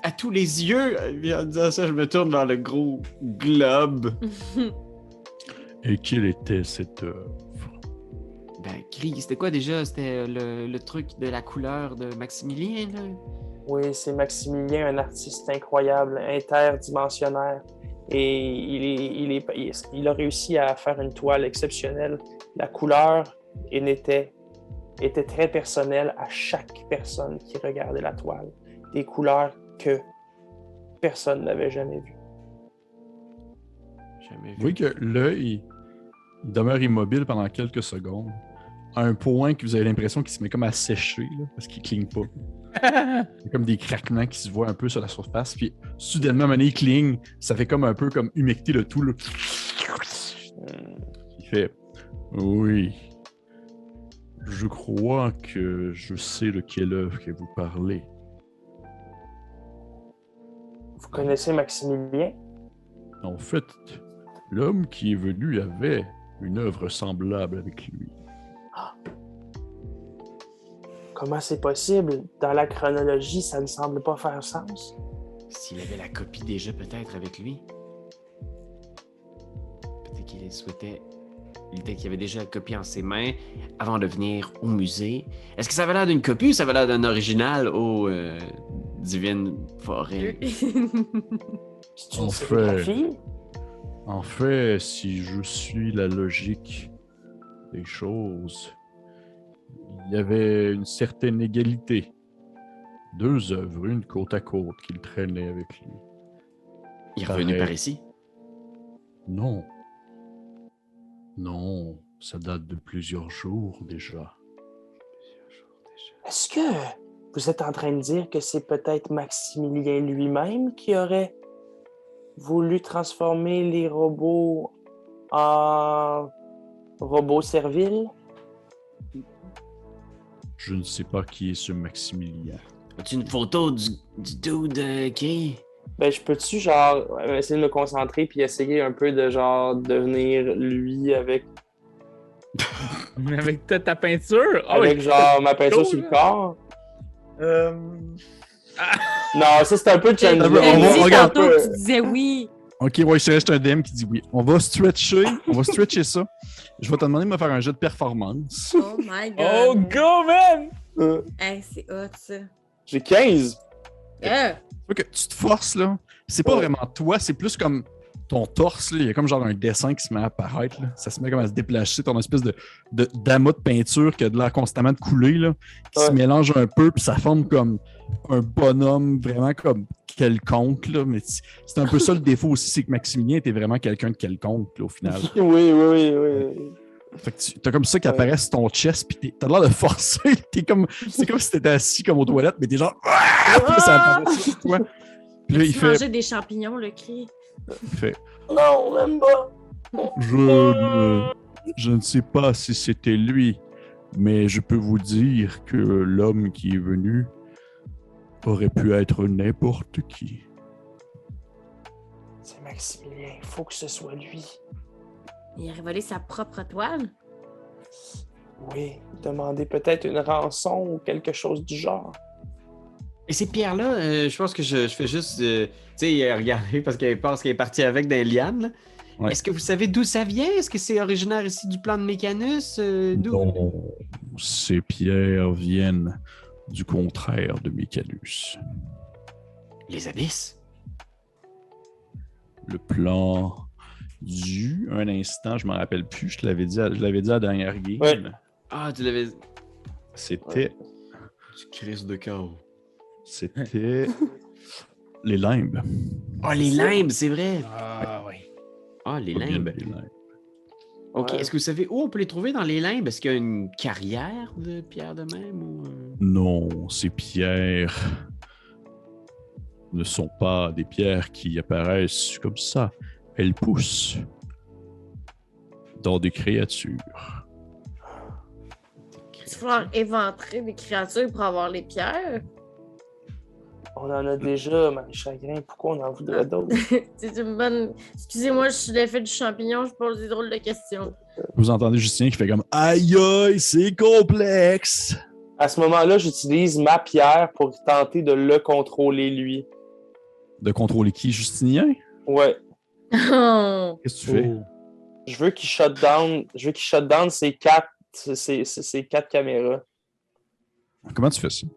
À tous les yeux. Et en disant ça, je me tourne vers le gros globe.
Et quelle était cette œuvre?
Gris, c'était quoi déjà? C'était le truc de la couleur de Maximilien, là?
Oui, c'est Maximilien, un artiste incroyable, interdimensionnaire. Et il a réussi à faire une toile exceptionnelle. La couleur était très personnelle à chaque personne qui regardait la toile. Des couleurs que personne n'avait jamais vues.
Jamais vu.
Vous voyez que l'œil il demeure immobile pendant quelques secondes, à un point que vous avez l'impression qu'il se met comme à sécher, là, parce qu'il cligne pas. Il y a comme des craquements qui se voient un peu sur la surface, puis soudainement, à un moment donné, il cligne, ça fait comme un peu comme humecter le tout. Là. Il fait « Oui, je crois que je sais de quelle œuvre que vous parlez. »
Vous connaissez Maximilien?
En fait, l'homme qui est venu avait une œuvre semblable avec lui.
Comment c'est possible? Dans la chronologie, ça ne semble pas faire sens.
S'il avait la copie déjà peut-être avec lui. Peut-être qu'il souhaitait... Peut-être qu'il avait déjà la copie en ses mains avant de venir au musée. Est-ce que ça avait l'air d'une copie ou ça avait l'air d'un original au Divine Forêt?
C'est une sérigraphie?
En fait, si je suis la logique des choses, il y avait une certaine égalité. 2 œuvres, une côte à côte, qu'il traînait avec lui.
Il est revenu par ici?
Non. Non, ça date de plusieurs jours déjà.
Est-ce que vous êtes en train de dire que c'est peut-être Maximilien lui-même qui aurait voulu transformer les robots en robots serviles?
Je ne sais pas qui est ce Maximilien.
As-tu une photo du dude qui?
Ben, je peux-tu, genre, essayer de me concentrer puis essayer un peu de, genre, devenir lui avec
Avec ta peinture?
avec, genre, ma peinture sur le corps? Non, ça, c'est un peu
J'ai
challenging.
dit
regarde.
tantôt que tu disais oui.
Ok, ouais, c'est juste un DM qui dit oui. On va stretcher ça. Je vais te demander de me faire un jeu de performance.
Oh my god.
Oh, go, man!
Euh,
C'est hot, ça.
J'ai 15.
Ah!
Tu vois que tu te forces, là. C'est pas
Ouais.
vraiment toi, c'est plus comme ton torse, là. Il y a comme genre un dessin qui se met à apparaître, là. Ça se met comme à se déplacer, ton espèce d'amas de peinture qui a de l'air constamment de couler, là, qui se
Ouais.
mélange un peu, puis ça forme comme un bonhomme vraiment comme quelconque, là. Mais c'est un peu ça le défaut aussi, c'est que Maximilien était vraiment quelqu'un de quelconque, là, au final.
Oui.
Fait que t'as comme ça qui apparaît sur ton chest, puis t'as l'air de forcer. C'est comme si t'étais assis comme aux toilettes, mais t'es genre. Puis là, ça apparaît sur toi. Puis là, il
Tu
fait.
mangeais des champignons, le cri.
Il fait
Non, même pas.
je ne sais pas si c'était lui, mais je peux vous dire que l'homme qui est venu aurait pu être n'importe qui.
C'est Maximilien, il faut que ce soit lui.
Il a révélé sa propre toile.
Oui, demander peut-être une rançon ou quelque chose du genre.
Et ces pierres-là, je pense que je fais juste, tu sais, regarder parce qu'elle pense qu'elle est partie avec des lianes. Là.
Ouais.
Est-ce que vous savez d'où ça vient? Est-ce que c'est originaire ici du plan de Mécanus? D'où?
Non, ces pierres viennent du contraire de Mécanus.
Les abysses?
Le plan un instant, je m'en rappelle plus, je l'avais dit à la dernière game.
Ouais.
Ah, tu l'avais...
C'était
Du crise de chaos.
C'était les limbes.
Oh, les limbes, c'est vrai.
Ah, oui.
Ah, les
Pas bien
limbes.
les limbes.
OK.
Ouais.
Est-ce que vous savez où on peut les trouver dans les limbes? Est-ce qu'il y a une carrière de pierre de même? Ou...
Non, ces pierres ne sont pas des pierres qui apparaissent comme ça. Elles poussent dans des créatures.
Il va falloir éventrer des créatures pour avoir les pierres.
On en a déjà, Marie Chagrin. Pourquoi on en voudrait d'autres?
C'est une bonne. Excusez-moi, je suis l'effet du champignon, je pose des drôles de questions.
Vous entendez Justin qui fait comme aïe aïe, c'est complexe.
À ce moment-là, j'utilise ma pierre pour tenter de le contrôler, lui.
De contrôler qui, Justinien?
Ouais.
Oh.
Qu'est-ce que tu fais?
Je veux qu'il shut down ces quatre caméras.
Comment tu fais ça?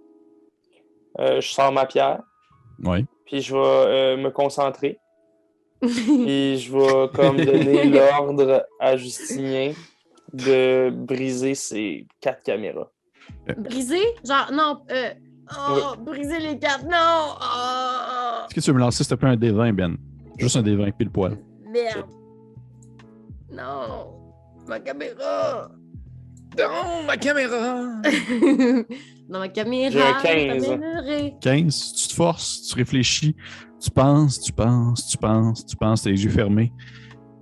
Je sors ma pierre,
Oui.
puis je vais me concentrer. Puis je vais comme donner l'ordre à Justinien de briser ces 4 caméras.
Briser? Genre, non. Briser les cartes, non! Oh,
Est-ce que tu veux me lancer, s'il te plaît, un D20, Ben? Juste un D20, pile poil.
merde. Non. Ma caméra.
Non, ma caméra!
Dans ma caméra.
J'ai un 15.
je t'amènerai.
15, tu te forces, tu réfléchis, tu penses, t'as les yeux fermés.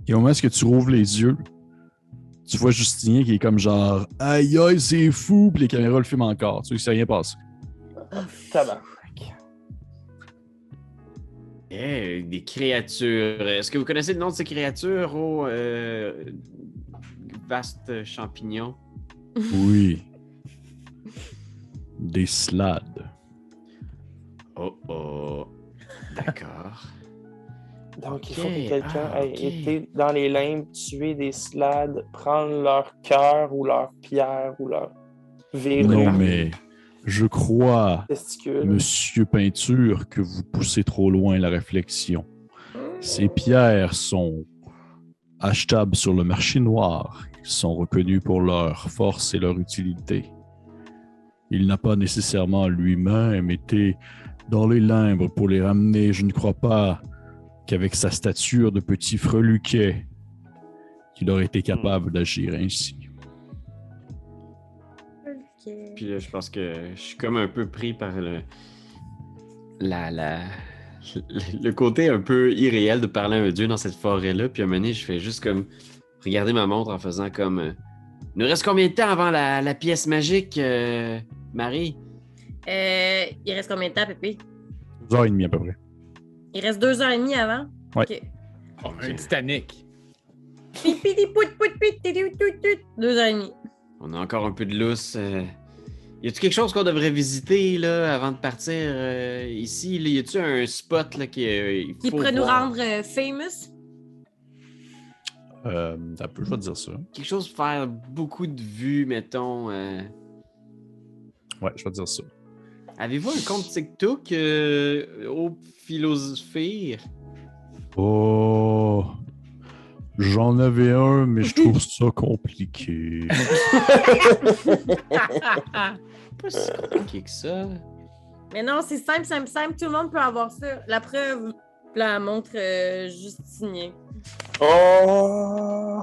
Et au moment où tu rouvres les yeux, tu vois Justinien qui est comme genre aïe aïe, c'est fou, puis les caméras le filment encore. Tu sais qu'il s'est rien passé.
Tabarnak.
Des créatures. Est-ce que vous connaissez le nom de ces créatures au vaste champignon?
Oui. Des slades.
Oh. D'accord.
Donc, il
Ok,
faut que quelqu'un ait
ok.
été dans les limbes, tuer des slades, prendre leur cœur ou leur pierre ou leur virer
Non, mais je crois,
testicule.
Monsieur Peinture, que vous poussez trop loin la réflexion. Ces pierres sont achetables sur le marché noir. Ils sont reconnus pour leur force et leur utilité. Il n'a pas nécessairement lui-même été dans les limbes pour les ramener. Je ne crois pas qu'avec sa stature de petit freluquet, qu'il aurait été capable d'agir ainsi.
Ok.
Puis là, je pense que je suis comme un peu pris par le côté un peu irréel de parler à un dieu dans cette forêt-là. Puis à un moment donné, je fais juste comme regarder ma montre en faisant comme il nous reste combien de temps avant la pièce magique, Marie?
Il reste combien de temps, Pépé?
2h30 à peu près.
Il reste 2h30 avant?
Ouais.
Ok.
Un Titanic.
Pipidi pout pout pit, titi, tout, tout. 2h30.
On a encore un peu de lousse. Y a-tu quelque chose qu'on devrait visiter là, avant de partir ici? Là? Y a-tu un spot là, il
Qui
faut
pourrait nous
voir?
rendre famous?
Ça peut, je vais te dire ça.
Quelque chose pour faire beaucoup de vues, mettons.
Ouais, je vais te dire ça.
Avez-vous un compte TikTok au Philosophie?
Oh, j'en avais un, mais je trouve ça compliqué.
Pas si compliqué que ça.
Mais non, c'est simple. Tout le monde peut avoir ça. La preuve, la montre Justinien.
Oh!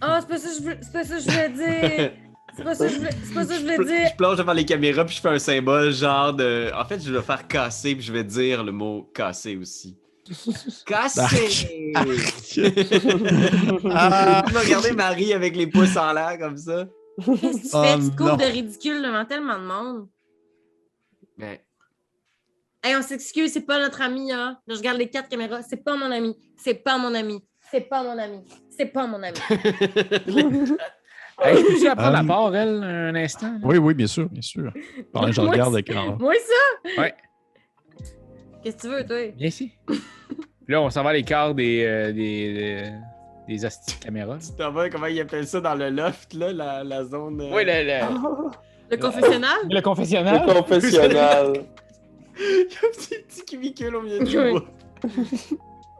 Ah, c'est pas ça que je voulais dire. C'est pas ça que je voulais dire.
Je plonge devant les caméras puis je fais un symbole genre de. En fait, je vais faire casser puis je vais dire le mot casser aussi. Casser!
Ah!
Tu m'as regardé Marie avec les pouces en l'air comme ça.
Qu'est-ce que tu
Oh
fais? Tu te
non.
coupes de ridicule devant tellement de monde.
Ben,
Hey, on s'excuse, c'est pas notre ami, hein. Là, je regarde les 4 caméras. C'est pas mon ami. C'est pas mon ami. C'est pas mon ami. C'est pas mon ami.
Hey, je peux-tu la prendre à
Um,
part, elle, un instant? là?
Oui, oui, bien sûr, bien sûr. Pendant que je
Moi,
regarde
c'est-
avec un...
Moi, ça?
Ouais.
Qu'est-ce que tu veux, toi?
Viens ici. Puis là, on s'en va à l'écart des hosties de caméras.
tu t'en vas, comment ils appellent ça dans le loft, là, la zone.
Oui,
Le confessionnal?
le confessionnal.
Le confessionnal.
Il y a un petit cubicule au milieu du
Oui.
bois.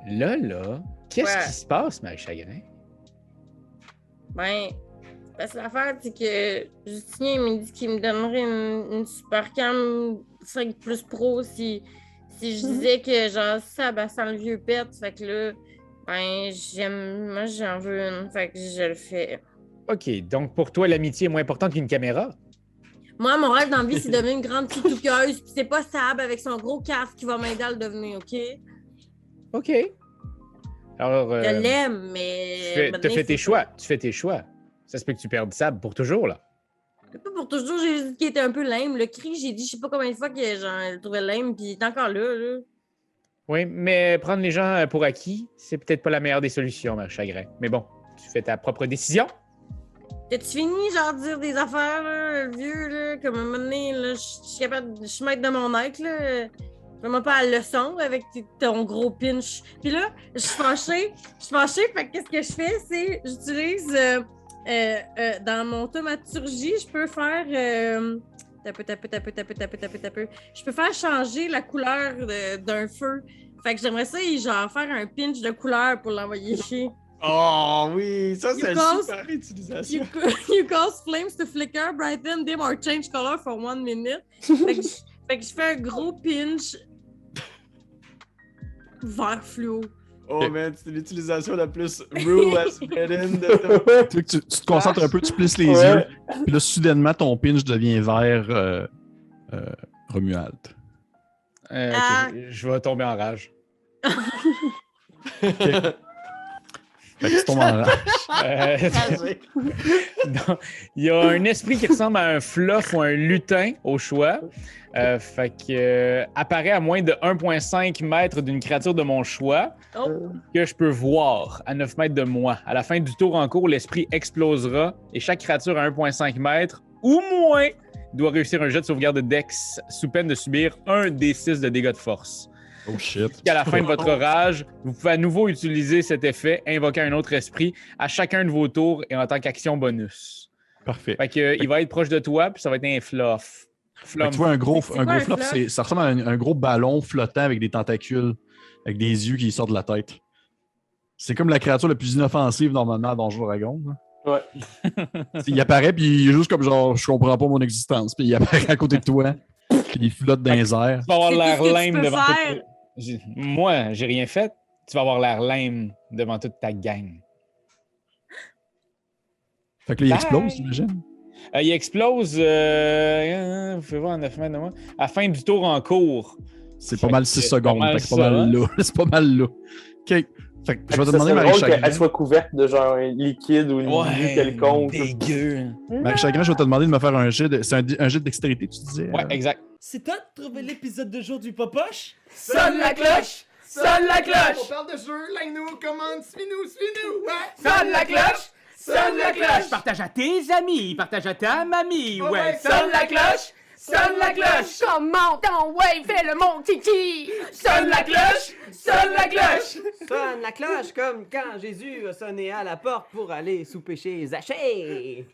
Là, qu'est-ce
Ouais.
qui se passe, Marie Chagrin?
Ben, parce que l'affaire, c'est que Justinien il m'a dit qu'il me donnerait une super cam 5 plus pro si je disais que genre ça sent le vieux pet. Fait que là, ben moi j'en veux une. Fait que je le fais.
OK, donc pour toi, l'amitié est moins importante qu'une caméra?
Moi, mon rêve dans la vie, c'est de devenir une grande titoukieuse. Puis c'est pas Sab avec son gros casque qui va m'aider à le devenir, OK?
OK. Alors,
Je l'aime, mais...
tu fais tes choix. Tu fais tes choix. Ça se peut que tu perdes Sab pour toujours, là.
Pas pour toujours, j'ai juste dit qu'il était un peu lame. Le cri, j'ai dit je sais pas combien de fois que je le trouvais lame, puis il est encore là.
Oui, mais prendre les gens pour acquis, c'est peut-être pas la meilleure des solutions, Mère Chagrin. Mais bon, tu fais ta propre décision.
T'as-tu fini, genre, de dire des affaires, là, le vieux, là, comme un moment donné, là, je suis capable, je suis maître de mon être, là. Vraiment pas à la leçon avec ton gros pinch. Puis là, je suis fâchée, fait que qu'est-ce que je fais, c'est, j'utilise, dans mon thaumaturgie, je peux faire, je peux faire changer la couleur d'un feu. Fait que j'aimerais ça, genre, faire un pinch de couleur pour l'envoyer chier.
Oh oui, ça c'est une super utilisation.
You cause flames to flicker, brighten, dim or change color for 1 minute. Fait que je fais un gros pinch vert fluo.
Oh man, c'est l'utilisation la plus rule as written de
Tu te concentres un peu, tu plisses les yeux, puis là, soudainement, ton pinch devient vert Romuald.
OK, je vais tomber en rage.
Fait que tu tombes en rage.
Non, il y a un esprit qui ressemble à un fluff ou un lutin au choix. Fait que apparaît à moins de 1,5 mètres d'une créature de mon choix que je peux voir à 9 mètres de moi. À la fin du tour en cours, l'esprit explosera et chaque créature à 1,5 mètres ou moins doit réussir un jet de sauvegarde de Dex sous peine de subir un des 6 de dégâts de force.
Oh shit.
À la fin de votre rage, vous pouvez à nouveau utiliser cet effet, invoquer un autre esprit à chacun de vos tours et en tant qu'action bonus.
Parfait.
Fait que, il va être proche de toi, puis ça va être un fluff.
Fait que tu vois un gros fluff, ça ressemble à un gros ballon flottant avec des tentacules, avec des yeux qui sortent de la tête. C'est comme la créature la plus inoffensive normalement à Donjons Dragons.
Ouais.
Il apparaît, puis il est juste comme genre, je comprends pas mon existence. Puis il apparaît à côté de toi, puis il flotte dans les airs.
Tu vas avoir
C'est
l'air
tout ce que tu
lame
peux
devant
faire.
Moi, j'ai rien fait. Tu vas avoir l'air lame devant toute ta gang.
Fait que là, il
Bye.
explose, j'imagine.
Il explose, vous pouvez voir en 9 mètres de moi, à la fin du tour en cours.
C'est pas mal 6 secondes.
mal
Fait que c'est pas mal là. C'est pas mal là. OK. Fait que je vais te demander, Marie Chagrin.
qu'elle soit couverte de genre un liquide ou une glu quelconque.
Dégueu.
Marie Chagrin, je vais te demander de me faire un jet de... C'est un jet de dextérité, tu disais?
Ouais, exact.
C'est toi de trouver l'épisode de jour du Popoche?
Sonne la cloche! Sonne la
On
cloche!
parle de jeu, like-nous, commande, suis-nous, ouais!
Sonne la cloche! Sonne la cloche!
Partage à tes amis, partage à ta mamie, ouais!
Sonne la cloche! Sonne la cloche!
Comment ton ouais, fais le mon titi!
Sonne la cloche! Sonne la cloche!
Sonne la cloche comme quand Jésus a sonné à la porte pour aller souper chez Zachée.